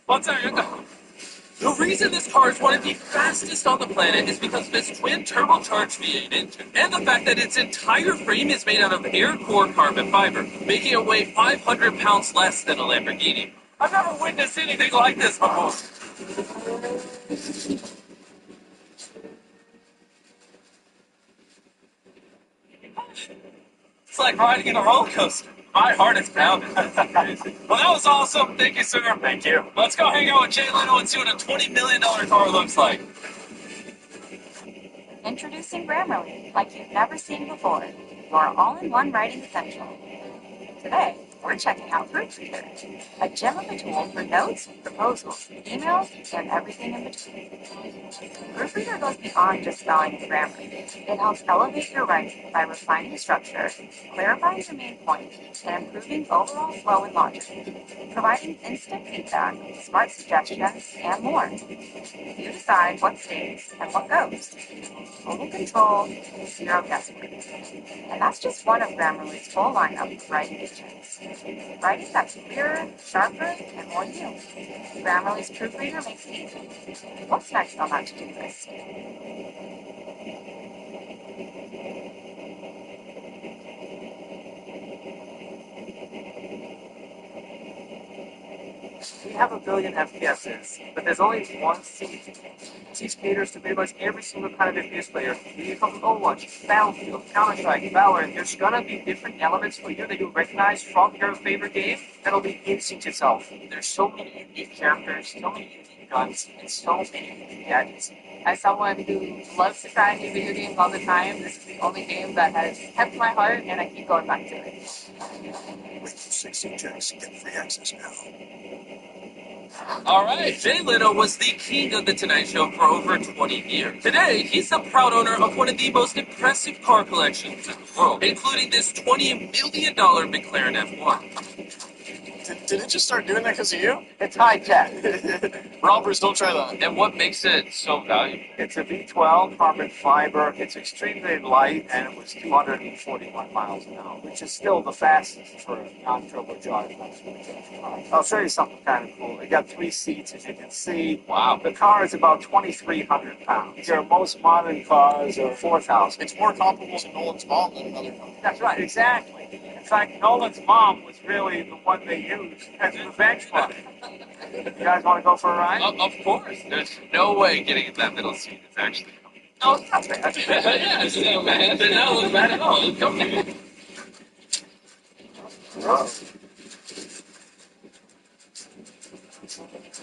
One second. The reason this car is one of the fastest on the planet is because of its twin turbocharged V8 engine, and the fact that its entire frame is made out of air core carbon fiber, making it weigh 500 pounds less than a Lamborghini. I've never witnessed anything like this before. It's like riding in a roller coaster. My heart is pounding. Well, that was awesome. Thank you, sir. Thank you. Let's go hang out with Jay Leno and see what a $20 million car looks like. Introducing Grammarly, like you've never seen before. Your all-in-one writing essential. Today, we're checking out Proofreader, a gem of a tool for notes, proposals, emails, and everything in between. Proofreader goes beyond just spelling and grammar. It helps elevate your writing by refining structure, clarifying your main point, and improving overall flow and logic, providing instant feedback, smart suggestions, and more. You decide what stays and what goes. Total control, zero guesswork. And that's just one of Grammarly's full lineup of writing agents. Writing that's clearer, sharper, and more you. Grammarly's Proofreader makes it easy. What's next on that to-do list? We have a billion FPSs, but there's only one seat. Seats caters to pretty much every single kind of FPS player. You from Overwatch, Battlefield, Counter-Strike, Valorant, there's gonna be different elements for you that you recognize from your favorite game that'll be instinct itself. There's so many unique characters, so many unique guns, and so many unique gadgets. As someone who loves to try new video games all the time, this is the only game that has kept my heart, and I keep going back to it. With 16 checks, get free access now. All right, Jay Leno was the king of The Tonight Show for over 20 years. Today, he's the proud owner of one of the most impressive car collections in the world, including this $20 million McLaren F1. Did it just start doing that because of you? It's hijacked. Robbers, don't try that. And what makes it so valuable? It's a V12 carbon fiber. It's extremely light, and it was 241 miles an hour, which is still the fastest for a non-turbocharged car. I'll show you something kind of cool. It got 3 seats, as you can see. Wow. The car is about 2,300 pounds. Your most modern cars are 4,000. It's more comparable to Nolan's mom than another company. That's right, exactly. In fact, Nolan's mom was really the one they used as the benchmark. You guys want to go for a ride? Of course. There's no way getting in that middle seat is actually No, it's not bad. yeah, it's not bad. It doesn't look bad at all. It's comfy.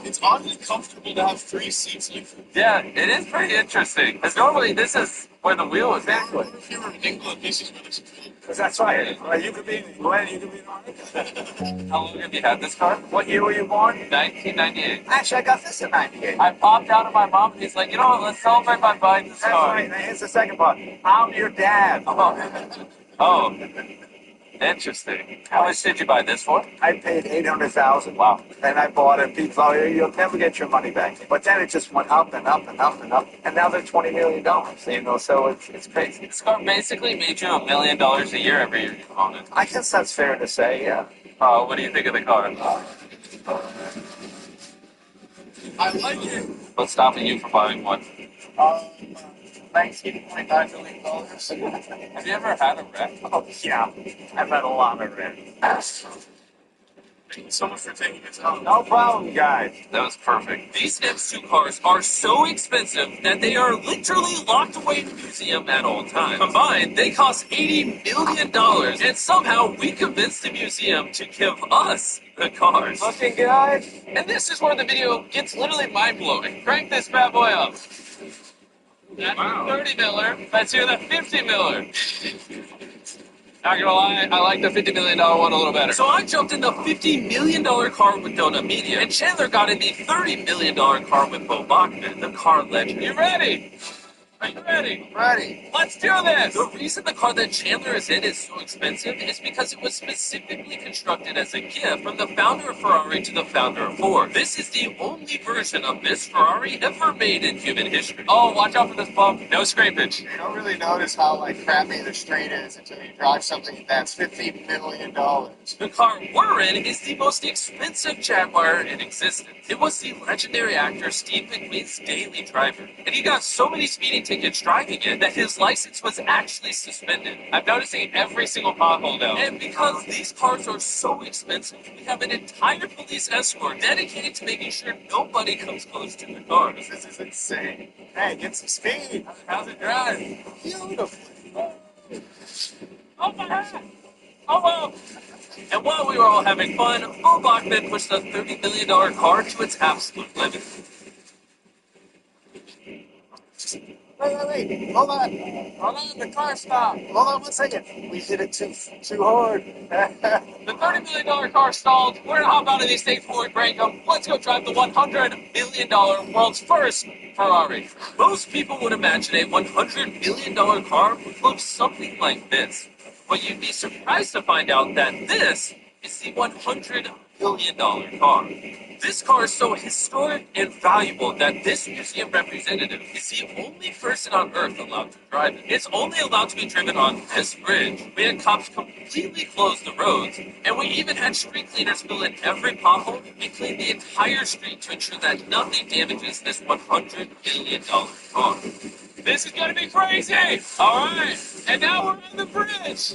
It's oddly comfortable to have 3 seats like that. Yeah, it is pretty interesting. Because normally this is where the wheel is I actually. wonder if you were in England, this is where this is. Because that's right. Well, you could be in England, you could be in America. How long have you had this car? What year were you born? 1998. Actually, I got this in 98. I popped out of my mom and he's like, you know what, let's celebrate by buying this That's car. right. Now, here's the second part. I'm your dad. Oh, interesting. How much did you buy this for? I paid $800,000. Wow. And I bought it. People thought, you'll never get your money back. But then it just went up and up and up and up. And now they're $20 million, you know, so it's crazy. This car basically made you $1 million a year every year you own it. I guess that's fair to say, yeah. What do you think of the car? I like it. What's stopping you from buying one? $19.9 million. Have you ever had a wreck? Oh, yeah. I've had a lot of it. Thank you so much for taking your time. No problem, guys. That was perfect. These next two cars are so expensive that they are literally locked away in a museum at all times. Combined, they cost $80 million, and somehow we convinced the museum to give us the cars. Looking good? And this is where the video gets literally mind-blowing. Crank this bad boy up. That's the 30 miller. Let's hear the 50 miller. Not gonna lie, I like the $50 million one a little better. So I jumped in the $50 million car with Donut Media, and Chandler got in the $30 million car with Bo Bachman, the car legend. You ready? Are you ready? Ready. Let's do this! The reason the car that Chandler is in is so expensive is because it was specifically constructed as a gift from the founder of Ferrari to the founder of Ford. This is the only version of this Ferrari ever made in human history. Oh, watch out for this bump. No scrapage. You don't really notice how crappy the street is until you drive something that's $50 million. The car we're in is the most expensive Jaguar in existence. It was the legendary actor Steve McQueen's daily driver, and he got so many speeding tickets driving it that his license was actually suspended. I'm noticing every single pothole now. And because these cars are so expensive, we have an entire police escort dedicated to making sure nobody comes close to the cars. This is insane. Hey, get some speed. How's it drive? Beautiful. Oh my God! Oh well! And while we were all having fun, Bo Bachman pushed the $30 million car to its absolute limit. Wait. Hold on, the car stopped. Hold on 1 second. We hit it too hard. The $30 million car stalled. We're gonna hop out of these things before we break them. Let's go drive the $100 million world's first Ferrari. Most people would imagine a $100 million car would look something like this. But you'd be surprised to find out that this is the $100 million car. This car is so historic and valuable that this museum representative is the only person on Earth allowed to drive it. It's only allowed to be driven on this bridge. We had cops completely close the roads, and we even had street cleaners fill in every pothole and clean the entire street to ensure that nothing damages this $100 million car. This is gonna be crazy! Alright, and now we're on the bridge!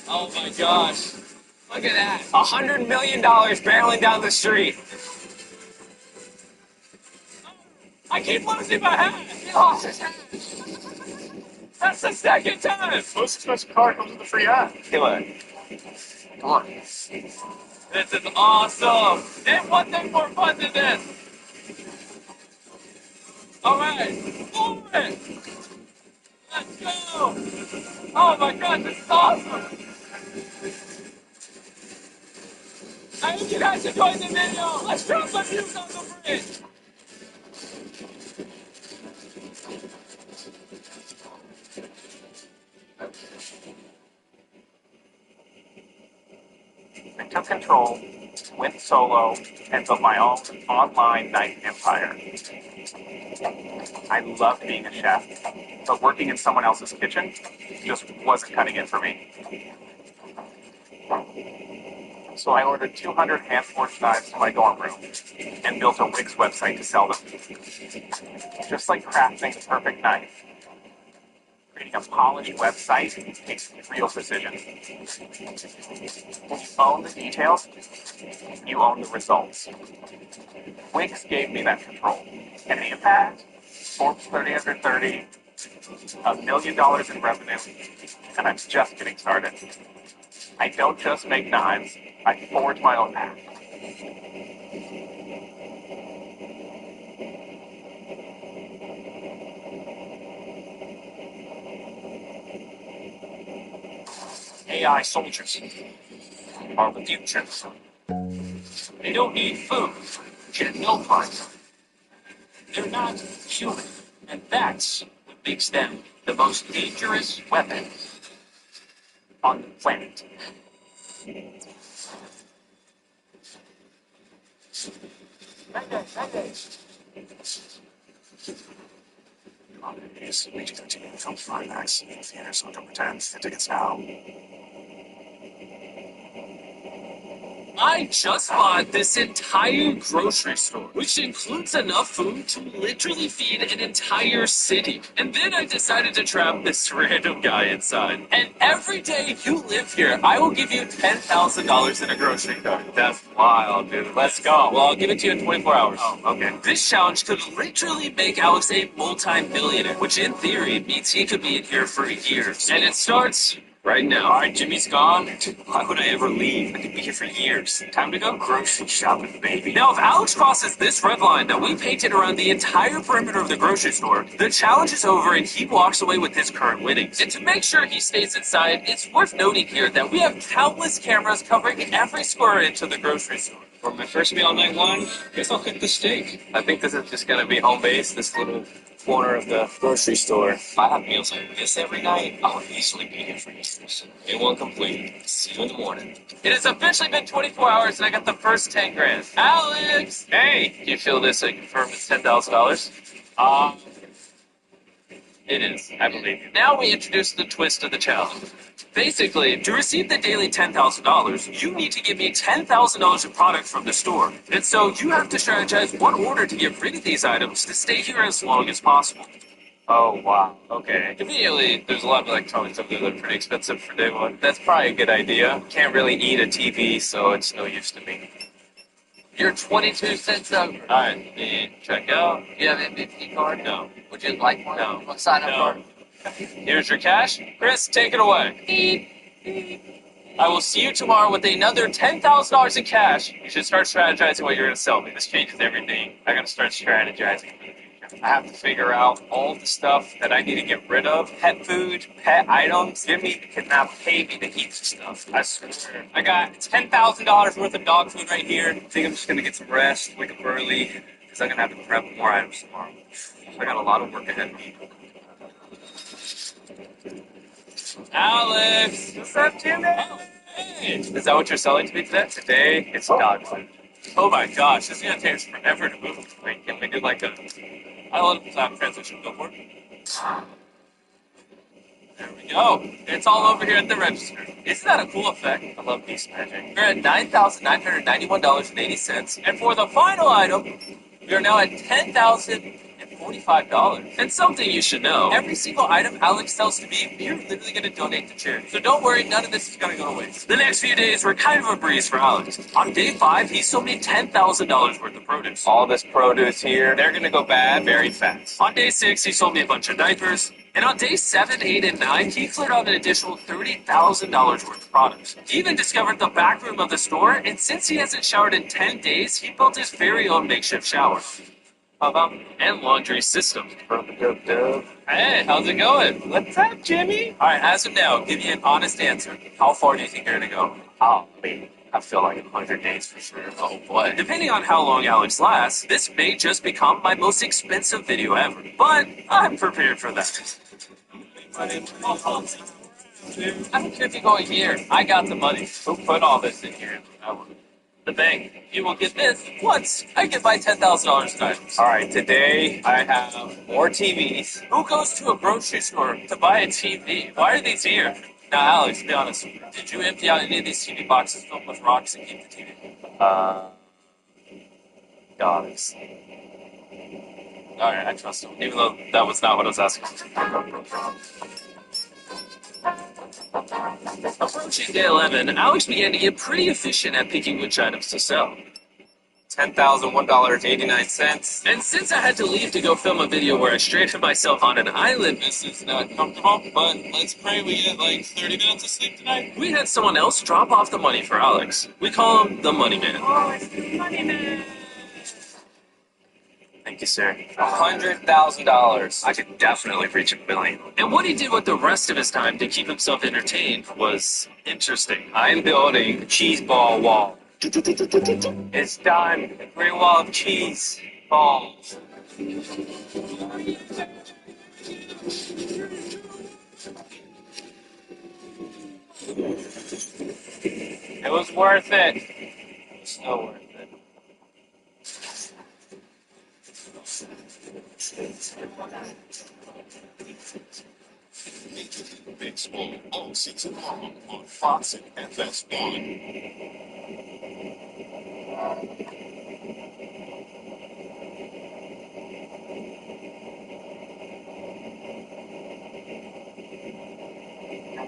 Oh my gosh. Look at that. $100 million barreling down the street. I keep losing my hat! He lost his hat! That's the second time! Most expensive car comes with a free hat. Come on. Come on. This is awesome! Name one thing more fun than this! Alright, move it! Let's go! Oh my god, this is awesome! I hope you guys enjoyed the video! Let's drop some views on the bridge! I took control, went solo, and built my own online knife empire. I loved being a chef, but working in someone else's kitchen just wasn't cutting it for me. So I ordered 200 hand-forged knives to my dorm room and built a Wix website to sell them. Just like crafting the perfect knife, creating a polished website takes real precision. When you own the details, you own the results. Wix gave me that control. And the impact? Forbes 30 under 30, $1 million in revenue, and I'm just getting started. I don't just make knives, I forge my own path. AI soldiers are the future. They don't need food, get no price. They're not human, and that's what makes them the most dangerous weapon on the planet. Yes, we just continue to film 5X in theaters on October 10th. Tickets now. I just bought this entire grocery store, which includes enough food to literally feed an entire city. And then I decided to trap this random guy inside. And every day you live here, I will give you $10,000 in a grocery cart. That's wild, dude. Let's go. Well, I'll give it to you in 24 hours. Oh, okay. This challenge could literally make Alex a multi-millionaire, which in theory means he could be in here for years. And it starts right now. All right, Jimmy's gone. Why would I ever leave? I could be here for years. Time to go grocery shopping, baby. Now, if Alex crosses this red line that we painted around the entire perimeter of the grocery store, the challenge is over and he walks away with his current winnings. And to make sure he stays inside, it's worth noting here that we have countless cameras covering every square inch of the grocery store. For my first meal on night one, guess I'll cook the steak. I think this is just going to be home base, this little corner of the grocery store. If I have meals like this every night, I'll easily be here for years. Day one complete. See you in the morning. It has officially been 24 hours and I got the first 10 grand. Alex! Hey! Do you feel this and confirm it's $10,000? It is, I believe you. Now we introduce the twist of the challenge. Basically, to receive the daily $10,000, you need to give me $10,000 of product from the store. And so you have to strategize what order to get rid of these items to stay here as long as possible. Oh, wow. Okay. Conveniently, there's a lot of electronics up there that are pretty expensive for day one. That's probably a good idea. Can't really eat a TV, so it's no use to me. You're 22 cents over. All right, and check out. Do you have an MVP card? No. Would you like one? No. What sign up No. card? Here's your cash. Chris, take it away. Beep. I will see you tomorrow with another $10,000 in cash. You should start strategizing what you're going to sell me. This changes everything. I got to start strategizing for the future. I have to figure out all the stuff that I need to get rid of. Pet food, pet items. Jimmy cannot pay me to eat this stuff. I swear. I got $10,000 worth of dog food right here. I think I'm just going to get some rest, wake up early, because I'm going to have to prep more items tomorrow. I got a lot of work ahead of me. Alex! What's up, Jimmy? Oh, hey! Is that what you're selling to me today? Today, it's dog food. Oh my gosh, this is going to take us forever to move. Wait, can we do like a... I love the transition. Go for it. There we go. It's all over here at the register. Isn't that a cool effect? I love Beast Magic. We're at $9,991.80. And for the final item, we are now at $10,045. And something you should know, every single item Alex sells to me, we're literally going to donate to charity. So don't worry, none of this is going to go to waste. The next few days were kind of a breeze for Alex. On day 5, he sold me $10,000 worth of produce. All this produce here, they're going to go bad very fast. On day 6, he sold me a bunch of diapers. And on day 7, 8, and 9, he cleared out an additional $30,000 worth of products. He even discovered the back room of the store, and since he hasn't showered in 10 days, he built his very own makeshift shower. And laundry system. Hey, how's it going? What's up, Jimmy? All right, as of now, give me an honest answer. How far do you think you're going to go? Oh, wait. I feel like 100 days for sure. Oh, boy. Depending on how long Alex lasts, this may just become my most expensive video ever. But I'm prepared for that. I don't care if you go a year. I got the money. Who put all this in here? The bank. You will get this once I get my $10,000 in items. All right, today I have more TVs. Who goes to a grocery store to buy a TV? Why are these here? Now, Alex, be honest. Did you empty out any of these TV boxes filled with rocks and keep the TV? Alex. All right, I trust him, even though that was not what I was asking. Approaching day 11, Alex began to get pretty efficient at picking which items to sell. $10,001.89. And since I had to leave to go film a video where I stranded myself on an island, this is not comfortable, but let's pray we get like 30 minutes of sleep tonight. We had someone else drop off the money for Alex. We call him the Money Man. Oh, it's the Money Man. Thank you, sir. $100,000. I could definitely reach $1 million. And what he did with the rest of his time to keep himself entertained was interesting. I'm building a cheese ball wall. It's done. The Great Wall of Cheese Balls. It was worth it. It's still worth it. Baseball all season long on Fox and FS1.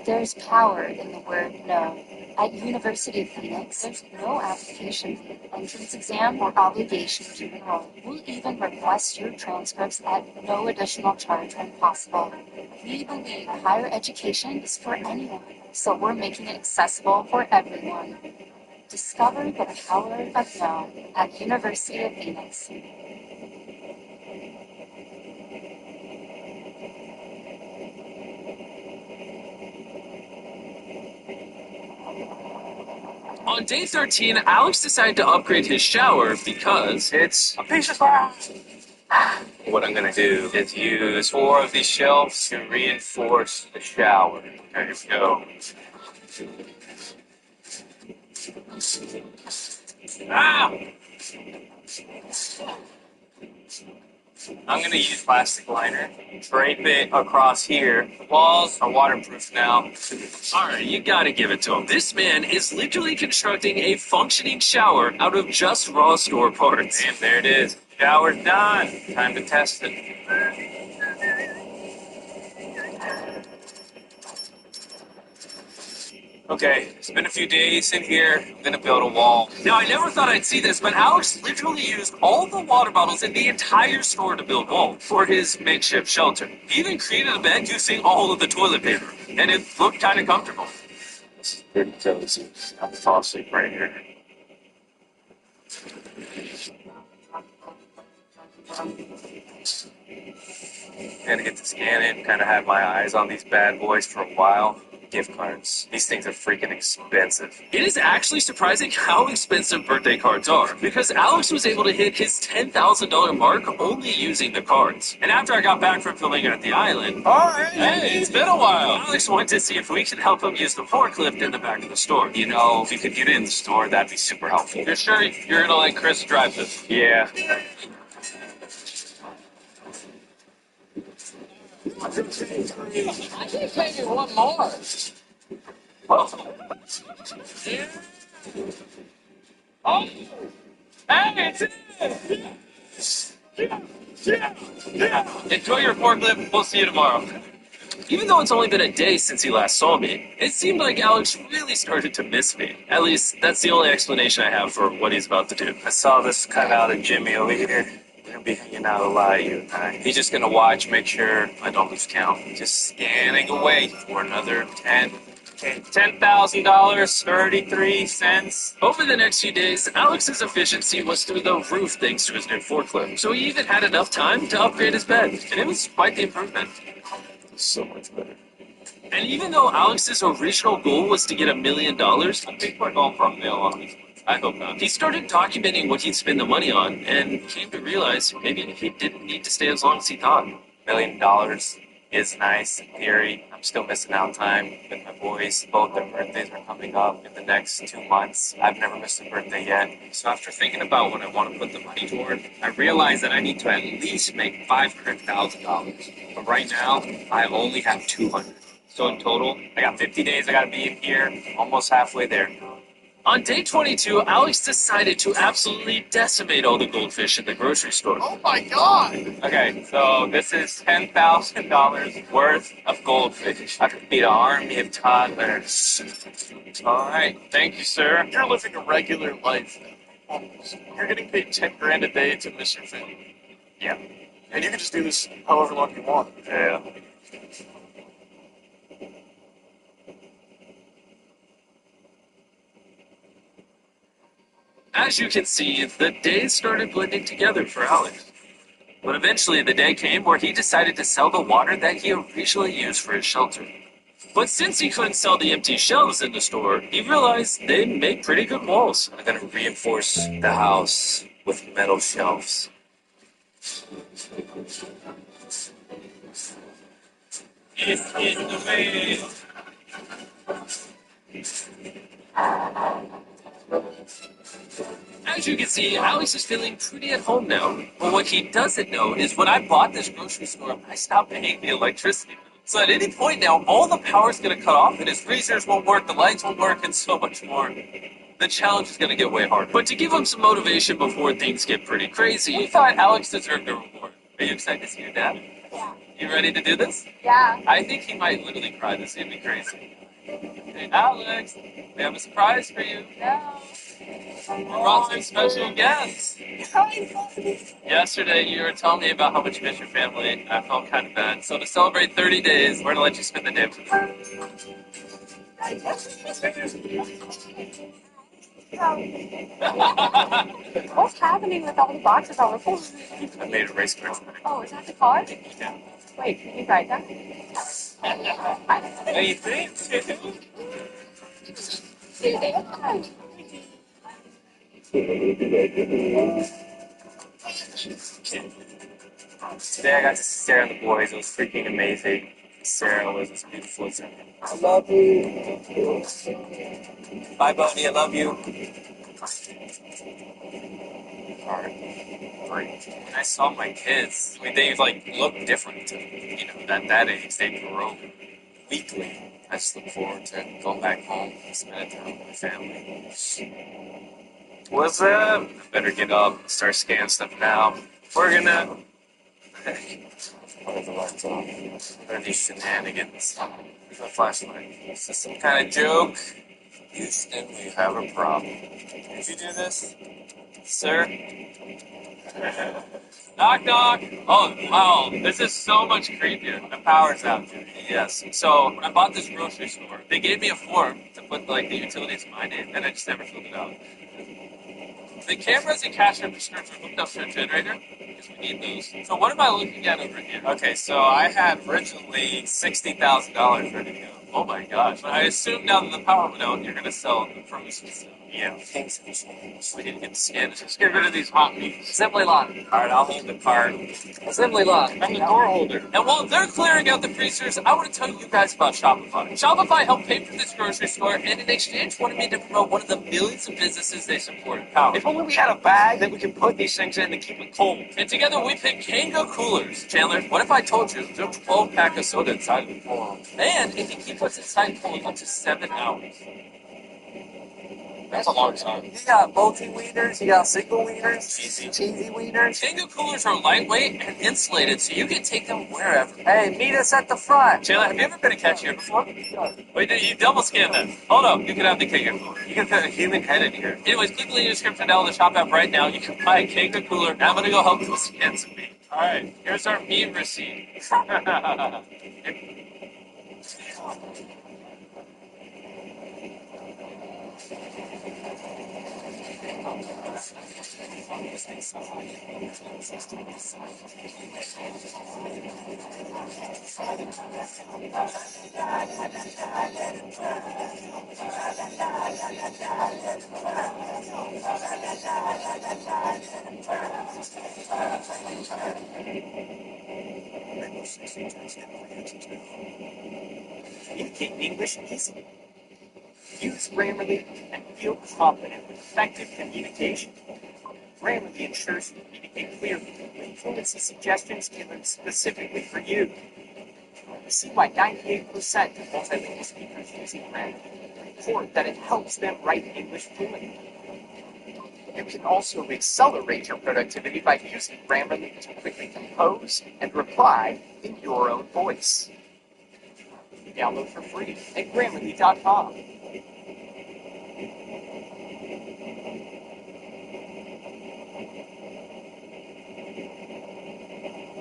There's power in the word no. At University of Phoenix, there's no application fee, entrance exam, or obligation to enroll. We'll even request your transcripts at no additional charge when possible. We believe higher education is for anyone, so we're making it accessible for everyone. Discover the power of no at University of Phoenix. On day 13, Alex decided to upgrade his shower because It's a piece of glass. What I'm gonna do is use 4 of these shelves to reinforce the shower. There you go. Ah! I'm gonna use plastic liner, drape it across here. The walls are waterproof now. Alright, you gotta give it to him. This man is literally constructing a functioning shower out of just raw store parts. And there it is. Shower's done. Time to test it. Okay, it's been a few days in here. I'm gonna build a wall. Now, I never thought I'd see this, but Alex literally used all the water bottles in the entire store to build walls for his makeshift shelter. He even created a bed using all of the toilet paper, and it looked kind of comfortable. This is pretty cozy. I'm fall asleep right here. Gotta get to scan it. Kind of had my eyes on these bad boys for a while. Gift cards. These things are freaking expensive. It is actually surprising how expensive birthday cards are, because Alex was able to hit his $10,000 mark only using the cards. And after I got back from filming at the island, hey, it's been a while. Alex wanted to see if we could help him use the forklift in the back of the store. You know, if you could get it in the store, that'd be super helpful. You're sure you're gonna let Chris drive this? Yeah. I think maybe one more. Oh. Yeah. Oh, hey, it's in. Yeah. Enjoy your forklift. We'll see you tomorrow. Even though it's only been a day since he last saw me, it seemed like Alex really started to miss me. At least, that's the only explanation I have for what he's about to do. I saw this cut out of Jimmy over here. We're gonna be hanging out a lot, you and I. He's just gonna watch, make sure I don't lose count. Just scanning away for another 10. Okay, $10,000, 33 cents. Over the next few days, Alex's efficiency was through the roof thanks to his new forklift. So he even had enough time to upgrade his bed, and it was quite the improvement. So much better. And even though Alex's original goal was to get $1 million, I think we're going for $1 million on these. I hope not. He started documenting what he'd spend the money on and came to realize maybe he didn't need to stay as long as he thought. $1 million is nice in theory. I'm still missing out time with my boys. Both their birthdays are coming up in the next 2 months. I've never missed a birthday yet. So after thinking about what I want to put the money toward, I realized that I need to at least make $500,000. But right now, I only have $200,000. So in total, I got 50 days I gotta be in here, almost halfway there. On day 22, Alex decided to absolutely decimate all the goldfish in the grocery store. Oh my god! Okay, so this is $10,000 worth of goldfish. I could feed an army of toddlers. All right, thank you, sir. You're living a regular life. You're getting paid 10 grand a day to miss your family. Yeah. And you can just do this however long you want. Yeah. As you can see, the days started blending together for Alex. But eventually the day came where he decided to sell the water that he originally used for his shelter. But since he couldn't sell the empty shelves in the store, he realized they make pretty good walls. I'm gonna reinforce the house with metal shelves. It's in the way. As you can see, Alex is feeling pretty at home now. But what he doesn't know is when I bought this grocery store, I stopped paying the electricity bill. So at any point now, all the power's going to cut off, and his freezers won't work, the lights won't work, and so much more. The challenge is going to get way harder. But to give him some motivation before things get pretty crazy, we thought Alex deserved a reward. Are you excited to see your dad? Yeah. You ready to do this? Yeah. I think he might literally cry. This is going to be crazy. Hey, Alex, we have a surprise for you. No. We brought some special guests. Yesterday, you were telling me about how much you miss your family. I felt kind of bad. So to celebrate 30 days, we're going to let you spend the day with us. What's happening with all the boxes on the floor? I made a race car tonight. Oh, is that the car? Yeah. Wait, can you ride that? What do you think? Today I got to stare at the boys. It was freaking amazing. Sarah was as beautiful as ever. I love you. Bye, buddy. I love you. When I saw my kids, I mean, they like look different. You know, at that age, they grow weekly. I just look forward to going back home and spending time with my family. What's up? Better get up, start scanning stuff now. We're gonna. What are the lights on? What are these shenanigans? Where's my flashlight? Is this some kind of joke? Houston, we have a problem. Did you do this, sir? Knock, knock. Oh, wow. This is so much creepier. The power's out, dude. Yes. So, when I bought this grocery store, they gave me a form to put, like, the utilities in my name, and I just never filled it out. The cameras and cash registers are hooked up to a generator, because we need those. So, what am I looking at over here? Okay, so I had originally $60,000 ready to go. Oh my gosh. But I assume now that the power went out, you're going to sell the frozen stuff. Yeah, things have changed. We need to get the scanners. Just get rid of these hot meats. Assembly lock. Alright, I'll hold the cart. Assembly lock. I'm the door holder. And while they're clearing out the freezers, I want to tell you guys about Shopify. Shopify helped pay for this grocery store, and in exchange wanted me to promote one of the millions of businesses they support. Power. If only we had a bag that we could put these things in to keep it cold. And together we picked Kango coolers. Chandler, what if I told you there's a 12-pack of soda inside of it? And it can keep what's inside cold up to 7 hours. That's a long time. You got multi-wieners, you got single wieners, Cheesy. cheesy wieners. Kango coolers are lightweight and insulated, so you can take them wherever. Hey, meet us at the front. Chandler, have you ever been a cashier before? Wait, you double scan that. Hold up, you can have the Kango cooler. You can fit a human head in here. Anyways, click the link in the description down in the shop app right now. You can buy a Kango cooler, and I'm gonna go help them scan some meat. Alright, here's our meat receipt. Communicate in English easily. Use Grammarly and feel confident with effective communication. Grammarly ensures you communicate clearly with fluency suggestions given specifically for you. See why 98% of multilingual speakers using Grammarly report that it helps them write English fluently. You can also accelerate your productivity by using Grammarly to quickly compose and reply in your own voice. Download for free at Grammarly.com.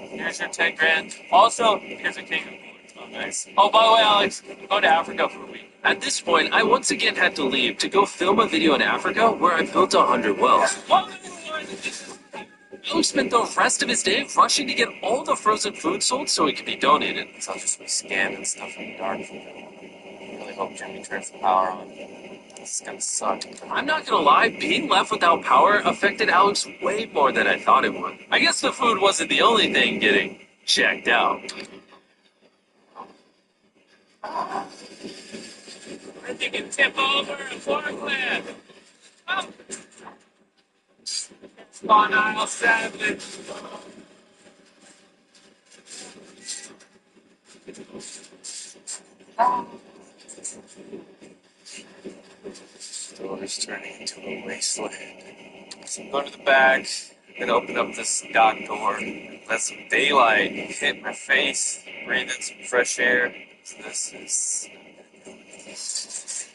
Here's your 10 grand. Also, here's a Kango cooler. Oh, nice. Oh, by the way, Alex, I'm going to Africa for a week. At this point, I once again had to leave to go film a video in Africa where I built 100 wells. Alex spent the rest of his day rushing to get all the frozen food sold so it could be donated. So I'll just be scanning stuff in the dark. I really hope Jimmy turns the power on. This is gonna suck. I'm not gonna lie, being left without power affected Alex way more than I thought it would. I guess the food wasn't the only thing getting checked out. I think it tip over a forklift. Oh. Spawn aisle 7. Store is turning into a wasteland. So go to the back, then open up this dock door, let some daylight hit my face, breathe in some fresh air. So this is. It's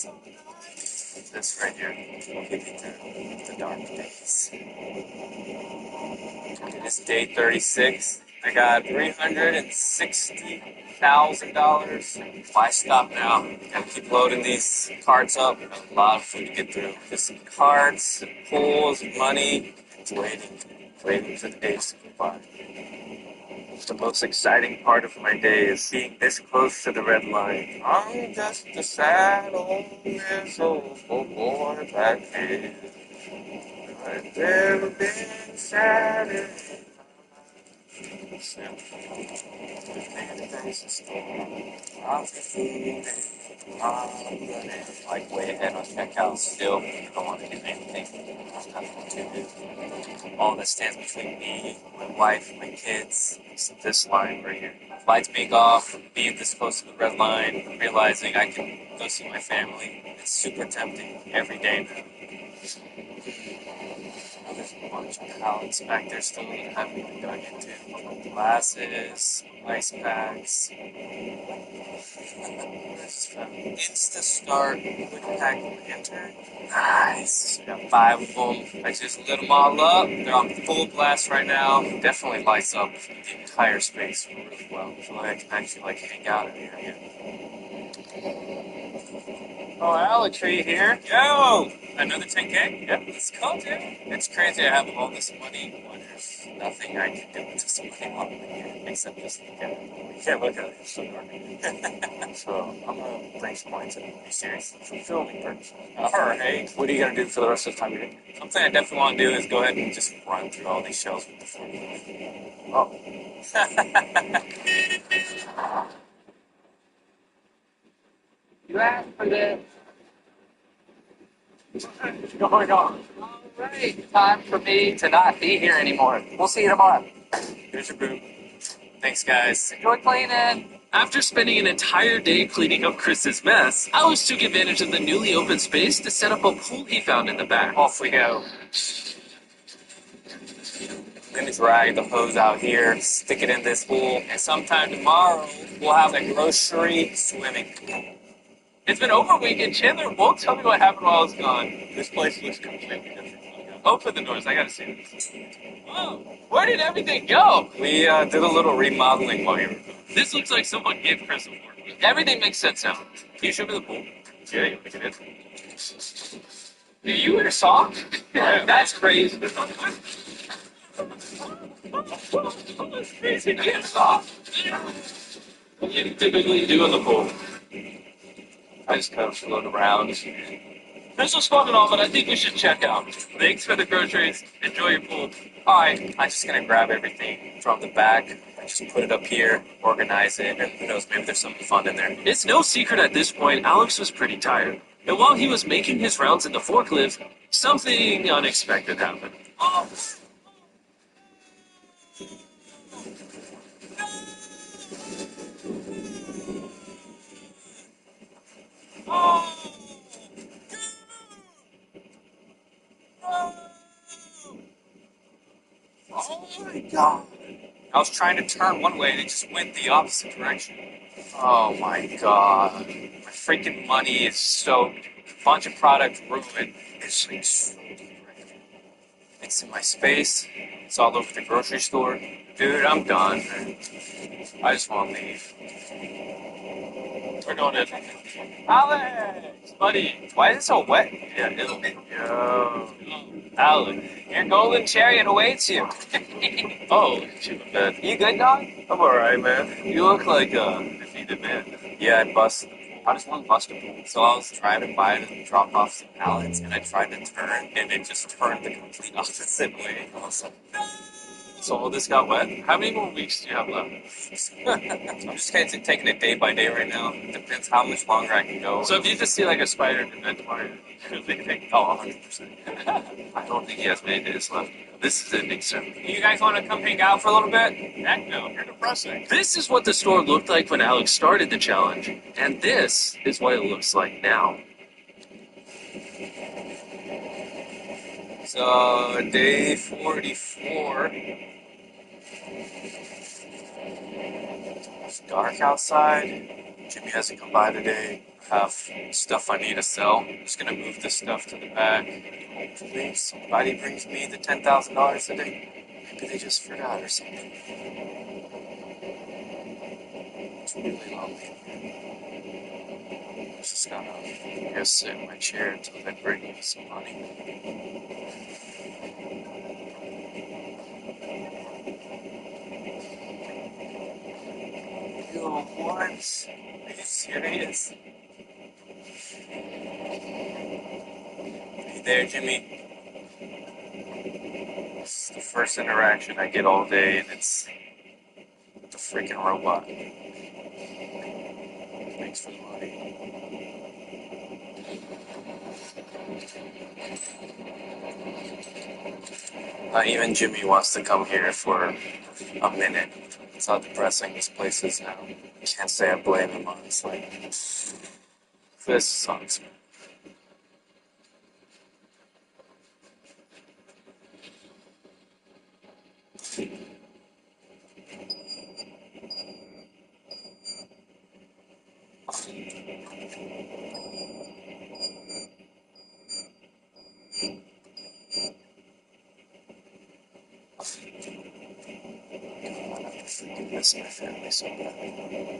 so nice. This right here will get me through the dark days. It is day 36. I got $360,000. Why stop now? Gotta keep loading these carts up. Got a lot of food to get through. Just some carts, and pools, and money. It's waiting for the days to go by. The most exciting part of my day is being this close to the red line. I'm just a sad old miserable boy back here. I've never been sadder. Like way ahead on checkout still. I don't want to do anything. There's nothing to do. All that stands between me, my wife, my kids, is this line right here. Lights being off, being this close to the red line, realizing I can go see my family. It's super tempting every day now. There's a bunch of pallets back there still that I haven't even dug into. Glasses, ice packs. Insta-Start quick pack lantern. Nice. Got 5 of them. I just lit them all up. They're on full blast right now. Definitely lights up the entire space really well. So I can actually hang out in here again. Oh, Alex, are you here? Yo! Another 10K? Yep. Let's go, dude. It's crazy I have all this money when there's nothing I can do with this money while I'm here except just look at it. You can't look at it, it's so dark. So, I'm gonna bring some points in. Are you serious? For filming purposes. Alright. What are you gonna do for the rest of the time you're here? Something I definitely want to do is go ahead and just run through all these shells with the forklift. Oh. You asked for this. What's going on? Alright, time for me to not be here anymore. We'll see you tomorrow. Here's your boot. Thanks, guys. Enjoy cleaning. After spending an entire day cleaning up Chris's mess, Alex took advantage of the newly opened space to set up a pool he found in the back. Off we go. Then drag the hose out here, stick it in this pool, and sometime tomorrow we'll have a grocery swimming pool. It's been over a week and Chandler won't tell me what happened while I was gone. This place looks completely different. Open the doors, I gotta see this. Whoa, where did everything go? We did a little remodeling while you were gone. This looks like someone gave Chris a fork. Everything makes sense now. Can you show me the pool? Yeah, you think it is? Do you wear socks? That's crazy. That's crazy. Get socks. What do you typically do in the pool? I just kind of float around. This was fun and all, but I think we should check out. Thanks for the groceries. Enjoy your pool. Alright, I'm just gonna grab everything from the back and just put it up here, organize it, and who knows, maybe there's something fun in there. It's no secret at this point, Alex was pretty tired. And while he was making his rounds in the forklift, something unexpected happened. Oh! Oh my god! I was trying to turn one way and it just went the opposite direction. Oh my god. My freaking money is soaked. A bunch of product ruined. It's like so depressing. It's in my space. It's all over the grocery store. Dude, I'm done, man. I just want to leave. We're going in. Alex! Buddy, why is it so wet? Yeah, Yo. Alex, your golden chariot awaits you. Oh, look at you in bed. You good, dog? I'm alright, man. You look like a defeated man. Yeah, I busted. How does one bust a pool? So I was driving by to drop off some pallets, and I tried to turn, and it just turned the complete opposite way. I was like, no! So all this got wet. How many more weeks do you have left? I'm just kind of taking it day by day right now. Depends how much longer I can go. So if you just see like a spider in bed tomorrow, you'll be thinking, oh, 100%. I don't think he has many days left. This is ending soon. You guys want to come hang out for a little bit? Heck no, you're depressing. This is what the store looked like when Alex started the challenge, and this is what it looks like now. So, day 44. It's dark outside. Jimmy hasn't come by today. I have stuff I need to sell. I'm just gonna move this stuff to the back. Hopefully somebody brings me the $10,000 today. Maybe they just forgot or something. It's really lonely. I'm just gonna sit in my chair until they bring me some money. Yo, what? Are you serious? Hey there, Jimmy. This is the first interaction I get all day, and it's the freaking robot. Thanks for the money. Not even Jimmy wants to come here for a minute. That's how depressing this place is now. Can't say I blame him, honestly. This sucks.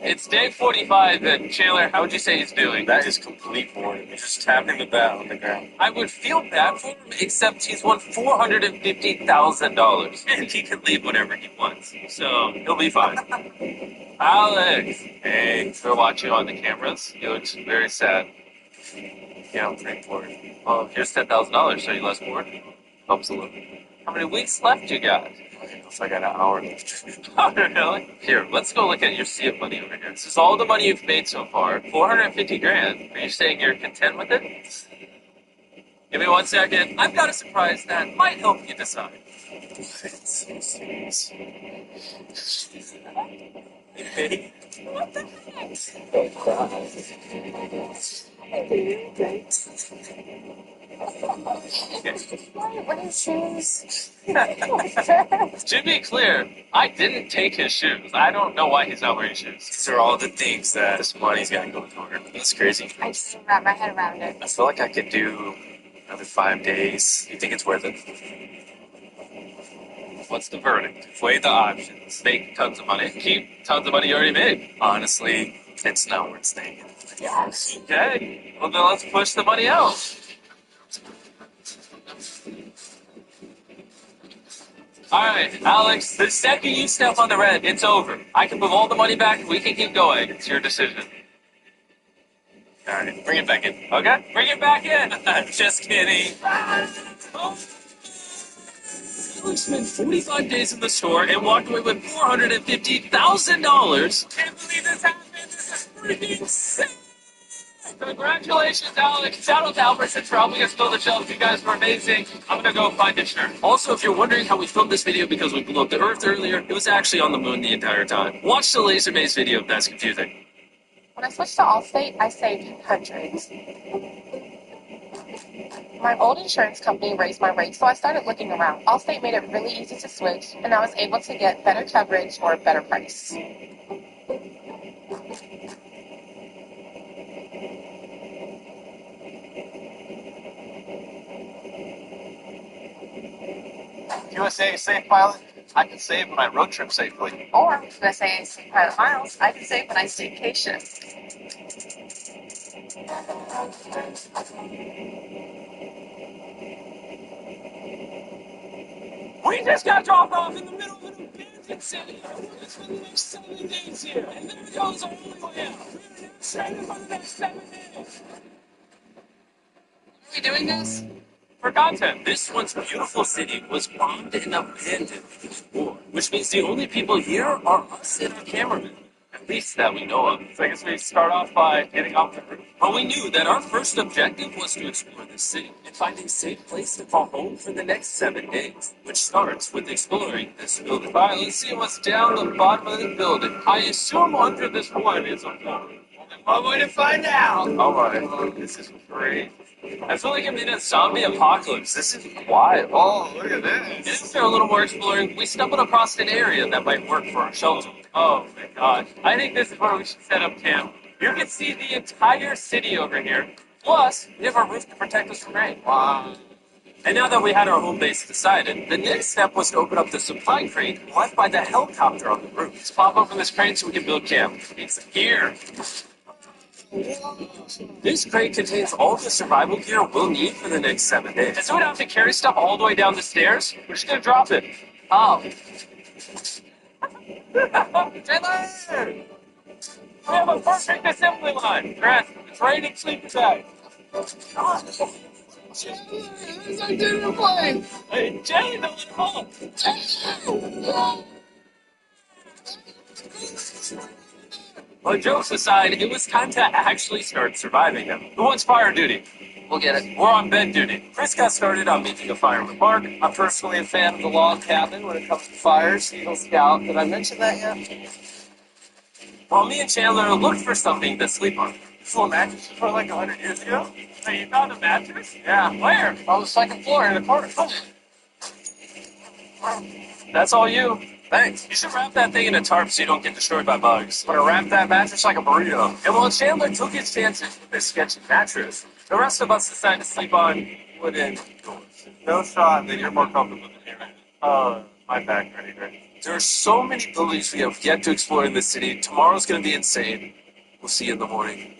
It's day 45, and Chandler, how would you say he's doing? That is complete boredom. He's just tapping the bat on the ground. I would feel bad for him, except he's won $450,000, and he can leave whenever he wants, so he'll be fine. Alex! Hey, we're watching on the cameras. He looks very sad. Yeah, I'm pretty bored. Well, here's $10,000, so you less bored? Helps a little. How many weeks left you got? If I got an hour left. Oh, really? Here, let's go look at your sea of money over here. This is all the money you've made so far. 450 grand. Are you saying you're content with it? Give me 1 second. I've got a surprise that might help you decide. It's so serious. Hey, what the heck? Don't cry. What are shoes? To be clear, I didn't take his shoes. I don't know why he's not wearing shoes. These are all the things that this money's got to go toward. That's crazy. I just wrap my head around it. I feel like I could do another 5 days. You think it's worth it? What's the verdict? Weigh the options. Make tons of money. Keep tons of money you already made. Honestly, it's not worth staying. Yes. Okay. Well, then let's push the money out. Alright, Alex, the second you step on the red, it's over. I can move all the money back and we can keep going. It's your decision. Alright, bring it back in. Okay? Bring it back in! Just kidding. Alex spent 45 days in the store and walked away with $450,000. Can't believe this happened. This is freaking sick. Congratulations, Alex. Shout out to Albertsons for helping us build the shelves. You guys were amazing. I'm going to go find a shirt. Also, if you're wondering how we filmed this video because we blew up the Earth earlier, it was actually on the moon the entire time. Watch the laser maze video if that's confusing. When I switched to Allstate, I saved hundreds. My old insurance company raised my rates, so I started looking around. Allstate made it really easy to switch, and I was able to get better coverage for a better price. USA Safe Pilot, I can save when I road trip safely. Or, USA Safe Pilot Miles, I can save when I staycation. We just got dropped off in the middle of an abandoned city. It's for the next 7 days here, and there goes our only way out. We're stranded for the next 7 days. Are we doing this? For content, this once beautiful city was bombed and abandoned in the war, which means the only people here are us and our cameramen. At least that we know of. So I guess we start off by getting off the roof. But we knew that our first objective was to explore this city and find a safe place to call home for the next 7 days, which starts with exploring this building. All right, let's see what's down the bottom of the building. I assume under this one is a hole. Only one way to find out. All right, this is great. I feel like I'm in a zombie apocalypse. This is wild. Oh, look at And this. after a little more exploring, we stumbled across an area that might work for our shelter. Oh my gosh. I think this is where we should set up camp. You can see the entire city over here. Plus, we have a roof to protect us from rain. Wow. And now that we had our home base decided, the next step was to open up the supply crate left by the helicopter on the roof. Let's pop open this crate so we can build camp. Need some gear. This crate contains all the survival gear we'll need for the next 7 days. And so we don't have to carry stuff all the way down the stairs. We're just gonna drop it. Oh, Taylor! We have a perfect assembly line. Chris, it's raining sleeping bag. There's our dinner plate. Hey, Jelly, don't let him on. well, jokes aside, it was time to actually start surviving them. Who wants fire duty? We'll get it. We're on bed duty. Chris got started on making a fire in the park. I'm personally a fan of the log cabin when it comes to fires. Eagle Scout. Did I mention that yet? While me and Chandler looked for something to sleep on. Full mattress from like 100 years ago. Hey, you found a mattress? Yeah. Where? On the second floor in the corner. That's all you. Thanks. You should wrap that thing in a tarp so you don't get destroyed by bugs. I'm gonna wrap that mattress like a burrito. And while Chandler took his chances with this sketchy mattress, the rest of us decided to sleep on wooden doors. No shot that you're more comfortable than me right now. My back ready, right? There are so many buildings we have yet to explore in this city. Tomorrow's going to be insane. We'll see you in the morning.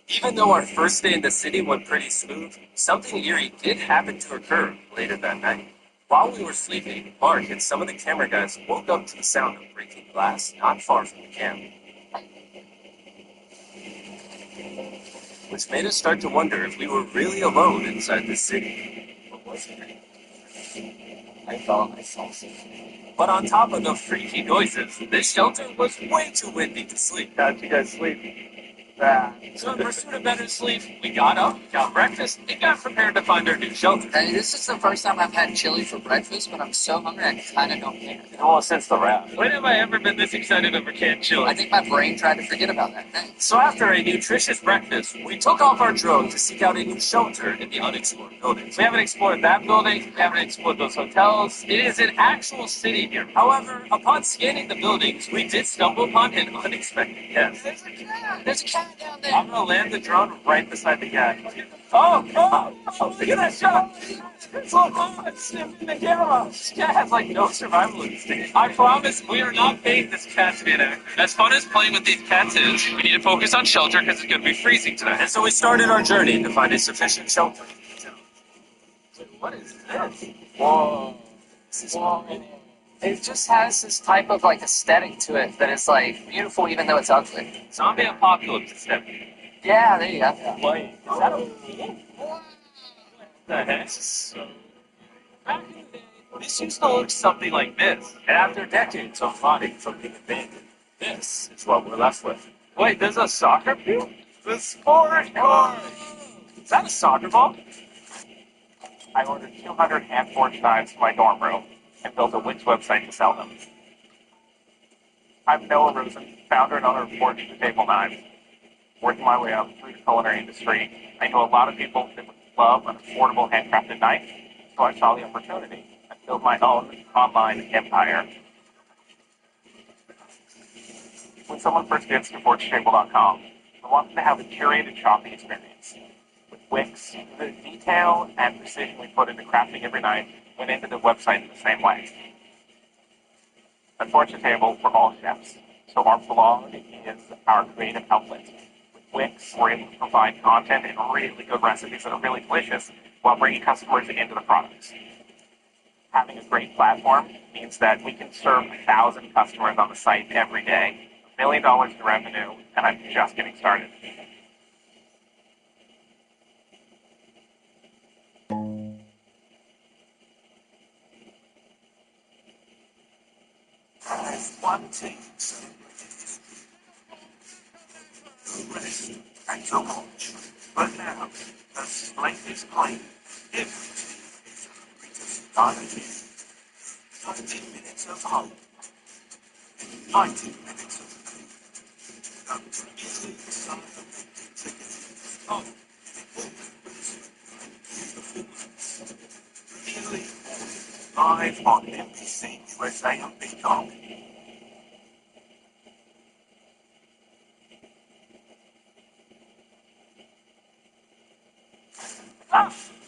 Even though our first day in the city went pretty smooth, something eerie did happen to occur later that night. While we were sleeping, Mark and some of the camera guys woke up to the sound of breaking glass not far from the camp. Which made us start to wonder if we were really alone inside this city. Or was it? I thought I saw something. But on top of the freaky noises, this shelter was way too windy to sleep. How'd you guys sleep? So in pursuit of better sleep, we got up, got breakfast, and got prepared to find our new shelter. Hey, this is the first time I've had chili for breakfast, but I'm so hungry I kind of don't care. Well, since the wrap. When have I ever been this excited over canned chili? I think my brain tried to forget about that thing. So after a nutritious breakfast, we took off our drone to seek out a new shelter in the unexplored buildings. We haven't explored that building. We haven't explored those hotels. It is an actual city here. However, upon scanning the buildings, we did stumble upon an unexpected guest. There's a cat down there. I'm gonna land the drone right beside the cat. Oh, look at that shot! It's sniffing the camera. This cat has like no survival instinct. I promise we are not paying this cat to be an actor. As fun as playing with these cats is, we need to focus on shelter because it's gonna be freezing tonight. And so we started our journey to find a sufficient shelter. What is this? Whoa. It just has this type of like aesthetic to it that is like beautiful even though it's ugly. Zombie apocalypse aesthetic. Yeah, there you go. Wait, is that a what the heck? Back in the day, this used to look something like this. And after decades of fighting from being abandoned, this is what we're left with. Wait, there's a soccer field? The sport court. Is that a soccer ball? I ordered 200 hand-forged knives for my dorm room and built a Wix website to sell them. I'm Noah Rosen, founder and owner of Forging the Table Knives. Working my way up through the culinary industry, I know a lot of people that would love an affordable handcrafted knife, so I saw the opportunity and built my own online empire. When someone first gets to ForgeTable.com, I want them to have a curated shopping experience. With Wix, the detail and precision we put into crafting every knife went into the website in the same way. At Fortune Table, we're all chefs, so our blog is our creative outlet. With Wix, we're able to provide content and really good recipes that are really delicious while bringing customers into the products. Having a great platform means that we can serve 1,000 customers on the site every day, $1 million in revenue, and I'm just getting started. I've one thing, sir. The rest at your watch. But now, the slate is clean. Everything is done again. 90 minutes of hope. 90 minutes of pain. Now, easily decide the together. Oh, nearly live on NBC USA and Peacock.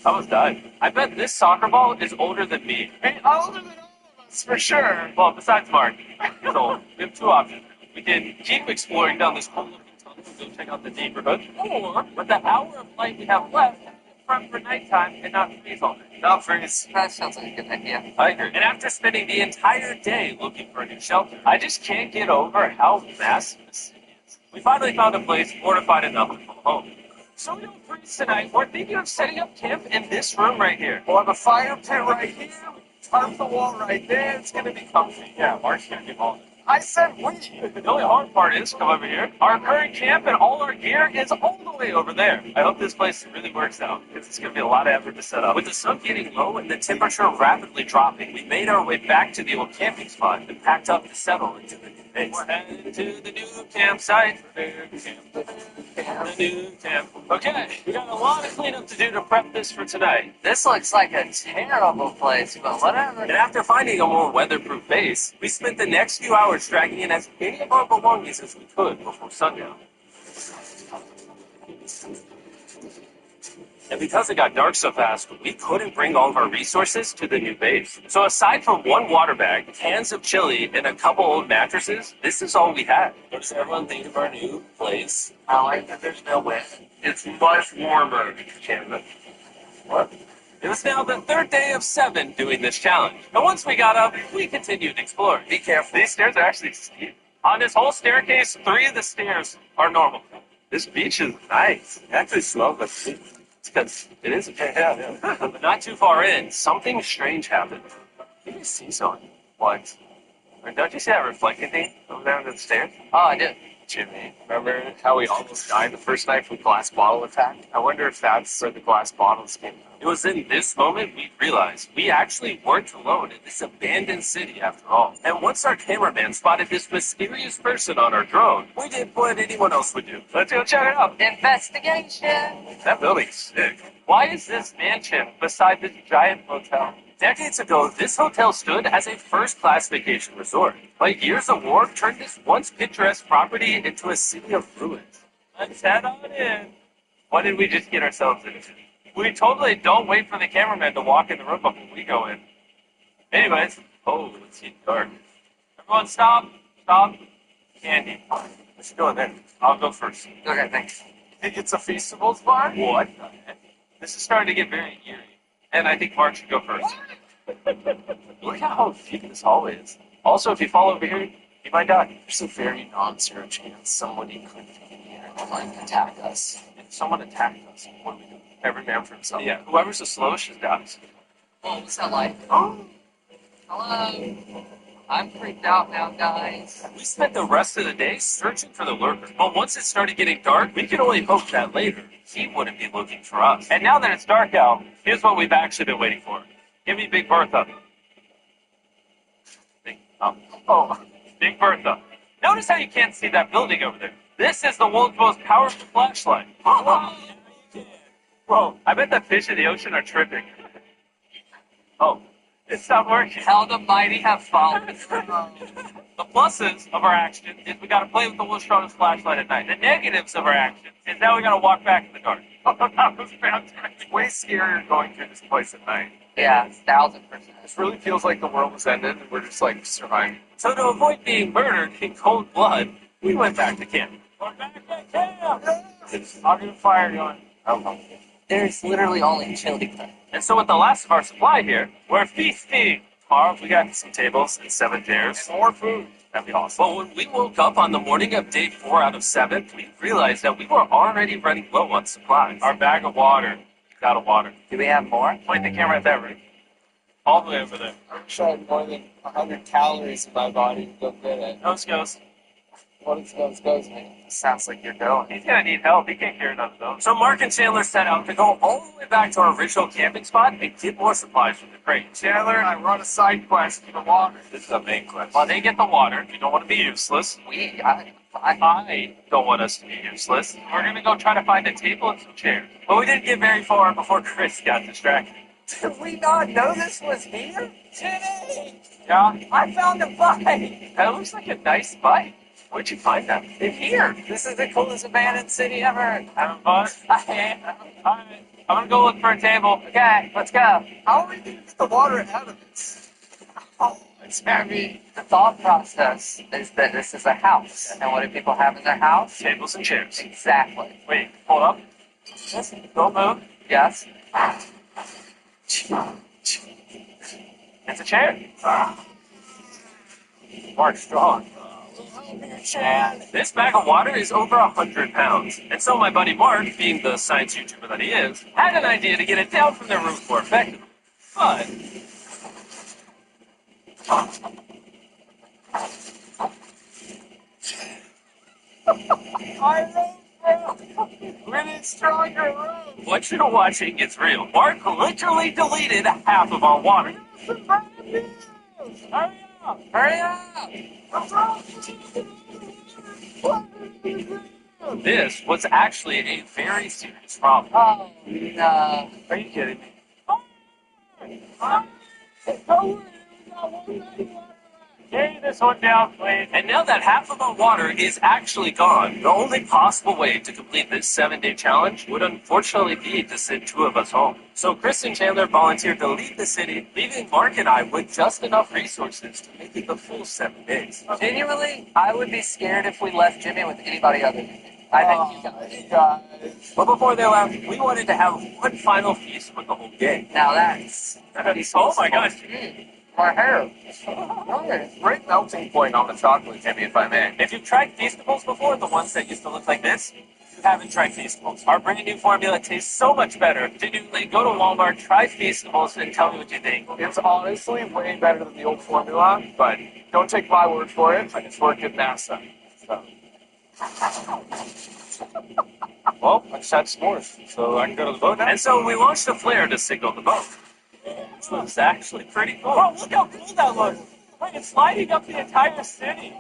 I was dying. I bet this soccer ball is older than me. Hey, older than all of us, for sure. Well, besides Mark, he's old. We have two options. We can keep exploring down this cool-looking tunnel and go check out the neighborhood, or with the hour of light we have left, prep for nighttime and not freeze all day. Not freeze. That sounds like a good idea. I agree. And after spending the entire day looking for a new shelter, I just can't get over how massive this city is. We finally found a place fortified enough to call home. So we don't freeze tonight. We're thinking of setting up camp in this room right here. We'll have a fire pit right here. Tarp the wall right there. It's gonna be comfy. Yeah, Mark's gonna get all I said we. The only hard part is, come over here, our current camp and all our gear is all the way over there. I hope this place really works out, because it's going to be a lot of effort to set up. With the sun getting low and the temperature rapidly dropping, we made our way back to the old camping spot and packed up to settle into the new base. We're heading to the new campsite. The new camp. Okay, we got a lot of cleanup to do to prep this for tonight. This looks like a terrible place, but whatever. And after finding a more weatherproof base, we spent the next few hours dragging in as many of our belongings as we could before sundown. And because it got dark so fast, we couldn't bring all of our resources to the new base. So aside from one water bag, cans of chili, and a couple old mattresses, this is all we had. What does everyone think of our new place? I like that there's no wind. It's much warmer in Canada. What? It was now the third day of 7 doing this challenge. And once we got up, we continued exploring. Be careful. These stairs are actually steep. On this whole staircase, 3 of the stairs are normal. This beach is nice. It actually smells like sea. It's because it is. Yeah. But not too far in, something strange happened. Did you see something? What? Or don't you see that reflecting thing over there under the stairs? Oh, I did. Jimmy, remember how we almost died the first night from glass bottle attack? I wonder if that's where the glass bottles came from. It was in this moment we realized we actually weren't alone in this abandoned city after all. And once our cameraman spotted this mysterious person on our drone, we did what anyone else would do. Let's go check it out. Investigation. That building's sick. Why is this mansion beside this giant hotel? Decades ago, this hotel stood as a first-class vacation resort. But years of war turned this once picturesque property into a city of ruins. Let's head on in. What did we just get ourselves into? We totally don't wait for the cameraman to walk in the room before we go in. Anyways, it's getting dark. Everyone stop. Candy. Let's go in there. I'll go first. Okay, thanks. It's a Feastables bar? What the heck? This is starting to get very eerie. And I think Mark should go first. Look how deep this hallway is. Also, if you fall over here, you might die. There's a very non-zero chance somebody could be in here and attack us. If someone attacked us, what do we do? Every man for himself. Yeah, whoever's the slowest just dies. Oh, what's that like? Oh. Hello. I'm freaked out now, guys. We spent the rest of the day searching for the lurker. But once it started getting dark, we could only hope that later he wouldn't be looking for us. And now that it's dark out, here's what we've actually been waiting for. Give me Big Bertha. Big Bertha. Notice how you can't see that building over there. This is the world's most powerful flashlight. Whoa, I bet the fish in the ocean are tripping. Oh, it stopped working. How the mighty have fallen. The pluses of our action is we got to play with the world's strongest flashlight at night. The negatives of our action is now we got to walk back in the dark. That was fantastic. Way scarier going through this place at night. Yeah, 1000%. This really feels like the world was ended and we're just surviving. So to avoid being murdered in cold blood, we went back to camp. We're back at camp! I'll get a fire going. Okay. There's literally only chili crab. And so with the last of our supply here, we're feasting. Tomorrow we got some tables and 7 chairs. More food. That'd be awesome. But when we woke up on the morning of day 4 out of 7, we realized that we were already running low on supplies. Our bag of water. Out of water. Do we have more? Point the camera at that, Rick. All the way over there. I'm sure I had more than 100 calories in my body to go get it. Nose goes. What is goes, man? Sounds like you're going. He's gonna need help. He can't carry it on his own. So Mark and Chandler set out to go all the way back to our original camping spot and get more supplies from the crate. Chandler and I run a side quest for the water. This is a main quest. While they get the water, we don't want to be useless. I don't want us to be useless. We're gonna go try to find a table and some chairs. But we didn't get very far before Chris got distracted. Did we not know this was here? Jimmy! Yeah? I found a bike! That looks like a nice bike. Where'd you find that? In here. This is the coolest abandoned city ever. Having fun? I am. Alright, I'm gonna go look for a table. Okay, let's go. How are we going to get the water out of this? Oh, it's heavy. The thought process is that this is a house. And what do people have in their house? Tables and chairs. Exactly. Wait, hold up. Don't move. Yes. It's a chair. Mark strong. This bag of water is over 100 pounds. And so my buddy Mark, being the science YouTuber that he is, had an idea to get it down from their roof more effectively. But Really stronger room. what you're watching is real. Mark literally deleted half of our water. Hurry up! Hurry up! This was actually a very serious problem. Oh, no. Are you kidding me? Carry this one down, please. And now that half of our water is actually gone, the only possible way to complete this 7-day challenge would unfortunately be to send 2 of us home. So Chris and Chandler volunteered to leave the city, leaving Mark and I with just enough resources to make it the full 7 days. Genuinely, I would be scared if we left Jimmy with anybody other than me. I think you guys. But before they left, we wanted to have one final feast with the whole gang. Now that's... Oh my gosh. My hair. Great melting point on the chocolate, Jimmy, if I may. If you've tried Feastables before, the ones that used to look like this, you haven't tried Feastables. Our brand new formula tastes so much better. Genuinely, go to Walmart, try Feastables, and tell me what you think. It's honestly way better than the old formula, but don't take my word for it. It's worked at NASA. So. Well, I just had s'mores, so I can go to the boat now. And so we launched a flare to signal the boat. This looks actually pretty cool. Oh, look how cool that looks. Like it's lighting up the entire city.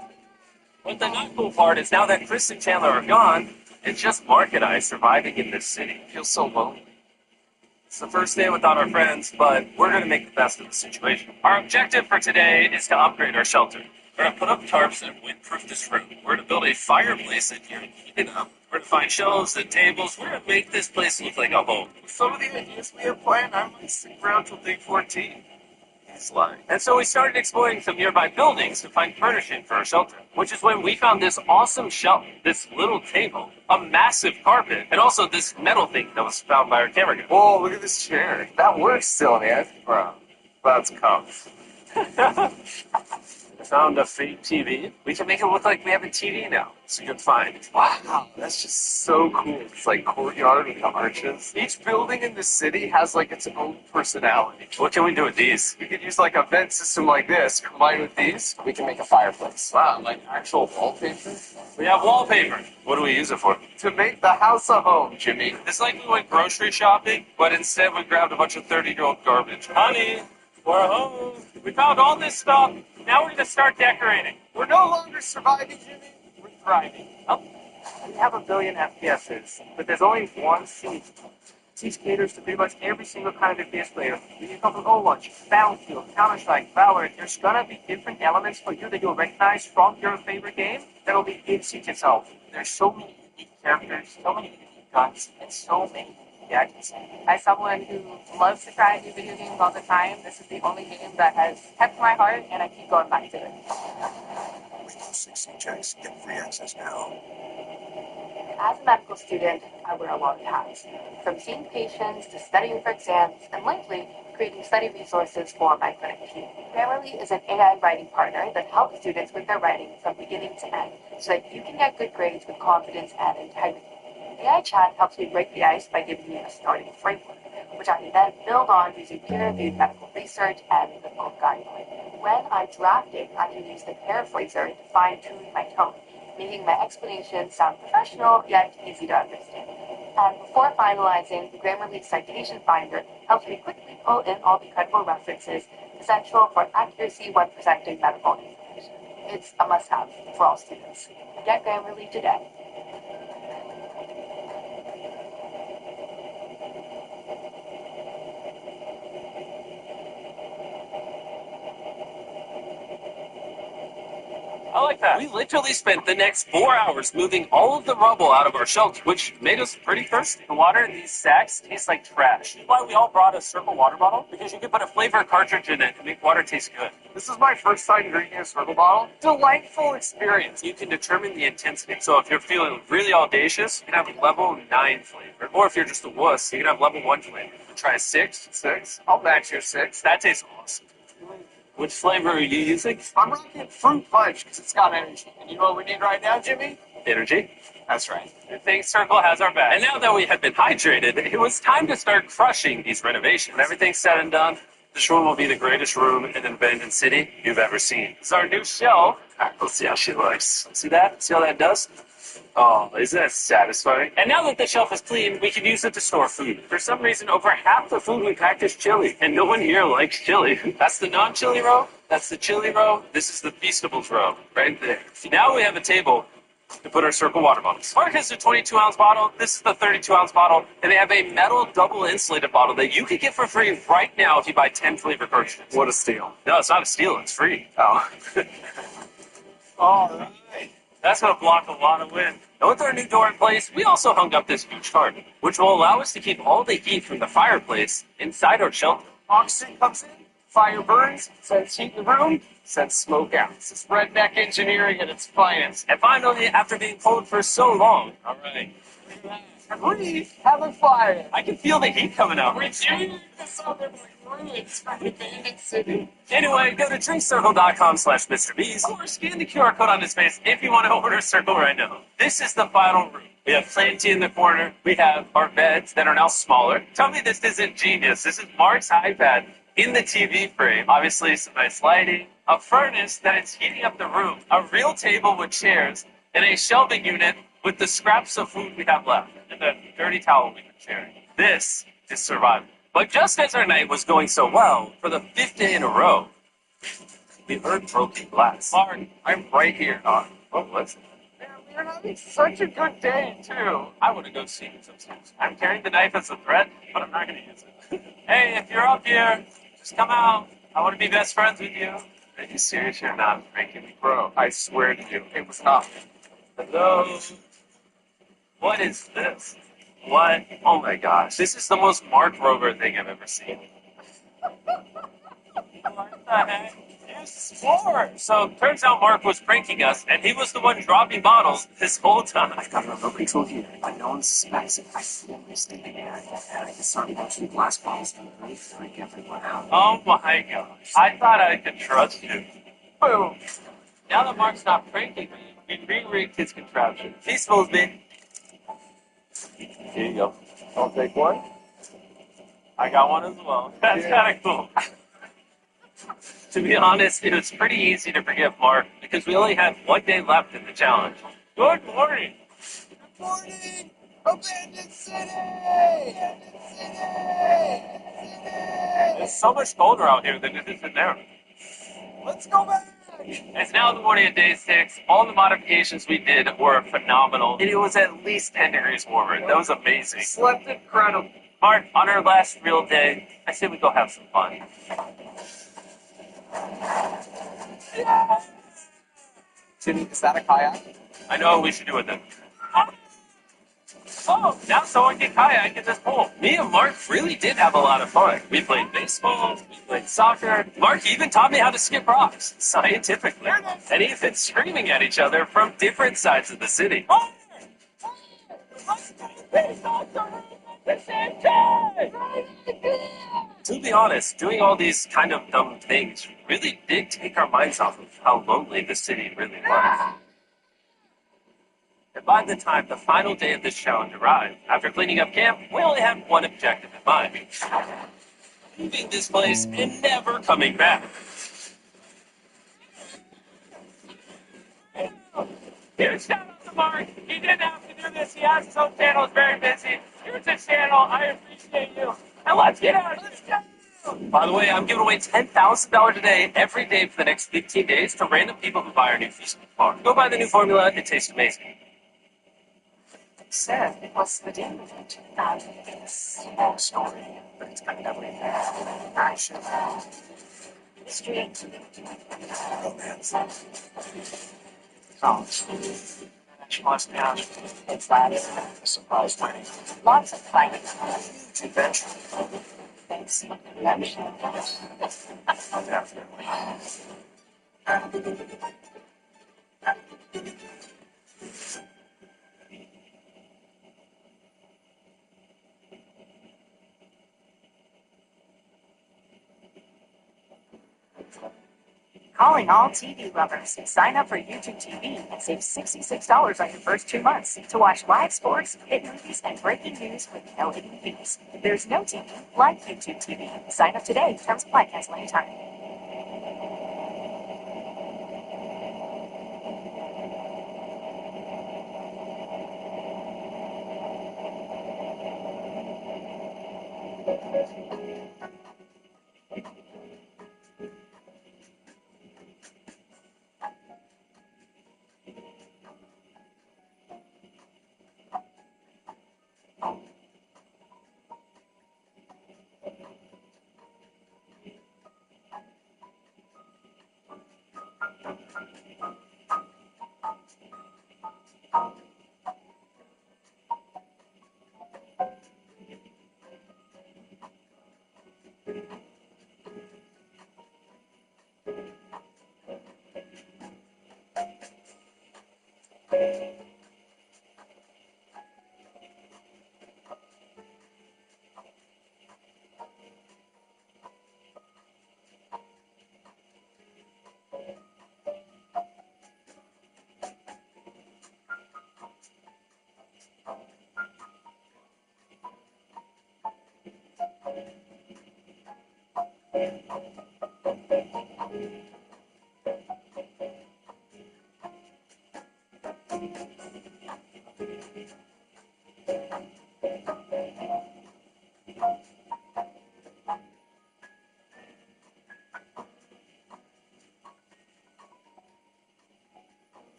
But the not cool part is now that Chris and Chandler are gone, it's just Mark and I surviving in this city. It feels so lonely. It's the first day without our friends, but we're going to make the best of the situation. Our objective for today is to upgrade our shelter. We're going to put up tarps and windproof this room. We're going to build a fireplace in here and heat it up. We're going to find shelves and tables. We're going to make this place look like a home. Some of the ideas we have planned, I might stick around till day 14. He's lying. And so we started exploring some nearby buildings to find furnishing for our shelter, which is when we found this awesome shelf, this little table, a massive carpet, and also this metal thing that was found by our camera guy. Whoa, look at this chair. That works still, man. Bro, that's cuff. I found a fake TV. We can make it look like we have a TV now. It's a good find. Wow, that's just so cool. It's like courtyard with the arches. Each building in the city has like its own personality. What can we do with these? We could use like a vent system like this, combined with these. We can make a fireplace. Wow, like actual wallpaper? We have wallpaper. What do we use it for? To make the house a home, Jimmy. It's like we went grocery shopping, but instead we grabbed a bunch of 30-year-old garbage. Honey, we're home. We found all this stuff. Now we're going to start decorating. We're no longer surviving, Jimmy. We're thriving. Oh, we have a billion FPSs, but there's only one season. Teach caters to pretty much every single kind of FPS player. You can come from Overwatch, Battlefield, Counter-Strike, Valorant. There's gonna be different elements for you that you'll recognize from your favorite game that'll be in Siege itself. There's so many unique characters, so many unique guns, and so many gadgets. As someone who loves to try new video games all the time, this is the only game that has kept my heart, and I keep going back to it. Windows 6 checks. Get free access now. As a medical student, I wear a lot of hats, from seeing patients to studying for exams, and lately, creating study resources for my clinic team. Grammarly is an AI writing partner that helps students with their writing from beginning to end, so that you can get good grades with confidence and integrity. AI Chat helps me break the ice by giving me a starting framework, which I can then build on using peer-reviewed medical research and the full guideline. When I'm drafting, I can use the paraphraser to fine-tune my tone, making my explanations sound professional yet easy to understand. And before finalizing, the Grammarly Citation Finder helps me quickly pull in all the credible references essential for accuracy when presenting medical information. It's a must-have for all students. Get Grammarly today. I like that. We literally spent the next 4 hours moving all of the rubble out of our shelter, which made us pretty thirsty. The water in these sacks tastes like trash. That's why we all brought a Circle water bottle, because you can put a flavor cartridge in it and make water taste good. This is my first time drinking a Circle bottle. Delightful experience. You can determine the intensity. So if you're feeling really audacious, you can have level 9 flavor. Or if you're just a wuss, you can have level 1 flavor. Try a 6. 6. I'll match your 6. That tastes awesome. Which flavor are you using? I'm rocking fruit punch because it's got energy. And you know what we need right now, Jimmy? Energy. That's right. I think Circle has our back. And now that we had been hydrated, it was time to start crushing these renovations. When everything's said and done, this room will be the greatest room in an abandoned city you've ever seen. It's our new shelf. All right, let's see how she looks. See that? See how that does? Oh, isn't that satisfying? And now that the shelf is clean, we can use it to store food. For some reason, over half the food we packed is chili, and no one here likes chili. That's the non-chili row. That's the chili row. This is the Feastables row, right there. Now we have a table to put our Circle water bottles. Mark has a 22-ounce bottle. This is the 32-ounce bottle, and they have a metal double-insulated bottle that you could get for free right now if you buy 10 flavor cartridges. What a steal. No, it's not a steal. It's free. Oh. All right. That's going to block a lot of wind. And with our new door in place, we also hung up this huge tarp, which will allow us to keep all the heat from the fireplace inside our shelter. Oxygen comes in, fire burns, sends heat in the room, sends smoke out. This is redneck engineering at its finest. And finally, after being cold for so long, all right, breathe, have a fire. I can feel the heat coming out. We're doing this on the ruins from the abandoned city. Anyway, go to drinkcircle.com/MrBeast or scan the QR code on his face if you want to order Circle right now. This is the final room. We have plenty in the corner. We have our beds that are now smaller. Tell me this isn't genius. This is Mark's iPad in the TV frame. Obviously, some nice lighting, a furnace that is heating up the room, a real table with chairs, and a shelving unit with the scraps of food we have left, and a dirty towel we've been sharing. This is survival. But just as our night was going so well, for the 5th day in a row, we heard broken glass. Mark, I'm right here. Oh, what's it? We're having such a good day, too. I want to go see you sometimes. I'm carrying the knife as a threat, but I'm not going to use it. Hey, if you're up here, just come out. I want to be best friends with you. Are you serious? You're not making me. Bro, I swear to you, it was not. Hello? What is this? What? Oh my gosh. This is the most Mark Rover thing I've ever seen. What the heck? You swore! So, turns out Mark was pranking us, and he was the one dropping bottles this whole time. I've got a remote control here, but no one suspects if I feel this in the air, and I can start launching glass bottles and really freak everyone out. Oh my gosh. I thought I could trust you. Boom. Now that Mark's not pranking me, we re-rigged his contraption. Feastables, me. Here you go. I'll take one. I got one as well. That's kind of cool. To be honest, it was pretty easy to forgive Mark because we only had 1 day left in the challenge. Good morning. Good morning. Abandoned city. Abandoned city. It's so much colder out here than it is in there. Let's go back. It's now the morning of day 6. All the modifications we did were phenomenal, and it was at least 10 degrees warmer. That was amazing. Slept incredible. Mark, on our last real day, I say we go have some fun. Yeah. Jimmy, is that a kayak? I know what we should do with it. Oh, now someone can kayak in this pool. Me and Mark really did have a lot of fun. We played baseball, we played soccer. Mark even taught me how to skip rocks, scientifically. And even screaming at each other from different sides of the city. We saw the roof at the same time! To be honest, doing all these kind of dumb things really did take our minds off of how lonely the city really was. And by the time the final day of this challenge arrived, after cleaning up camp, we only had one objective in mind. Leaving this place and never coming back. Huge shout out to Mark. He didn't have to do this. He has his own channel. It's very busy. Here's his channel. I appreciate you. And let's get out. Let's go. By the way, I'm giving away $10,000 a day every day for the next 15 days to random people who buy our new Feast bar. Go buy the new formula. It tastes amazing. So, what's the deal with it? It's a long story, but it's got everything. Action, street, romance, songs, mustache, it's that, surprise wedding, lots of fighting, huge adventure, thanks for the connection. Definitely. Calling all TV lovers. Sign up for YouTube TV and save $66 on your first 2 months to watch live sports, hit movies, and breaking news with no hidden fees. There's no TV like YouTube TV. Sign up today. Terms apply. Cancel anytime.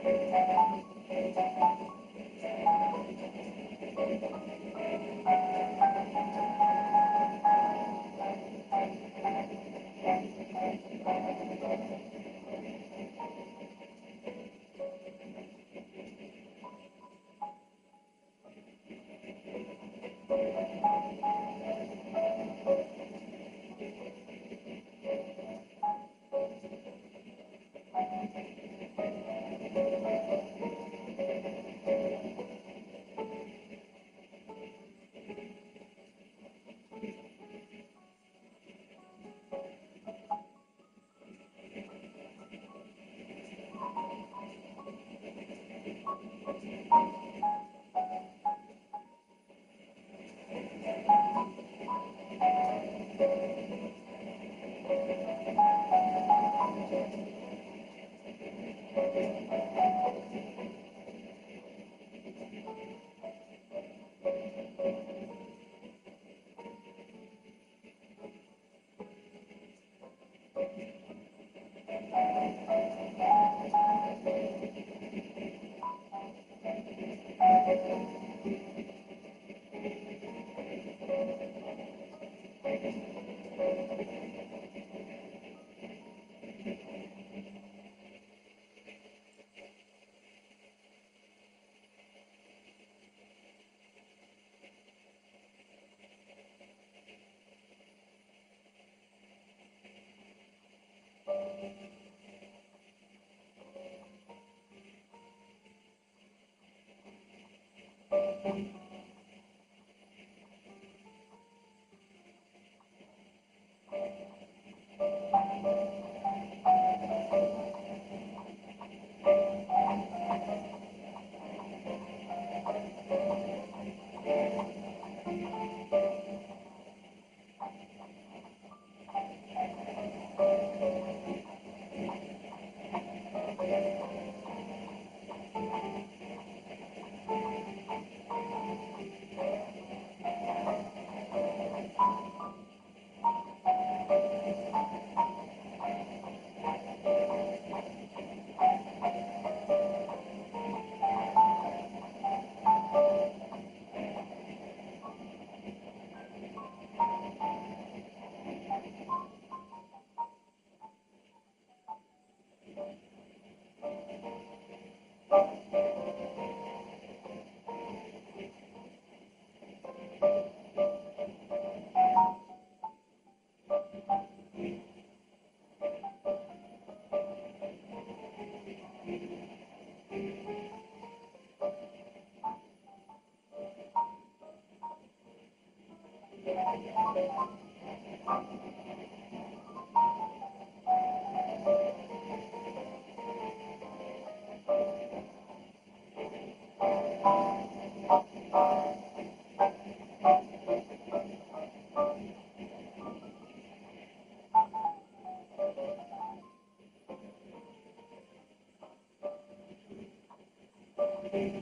Thank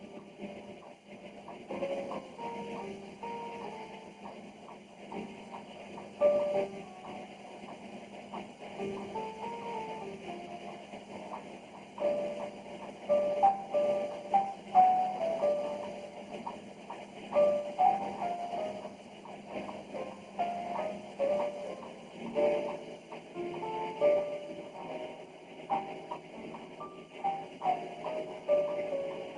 you.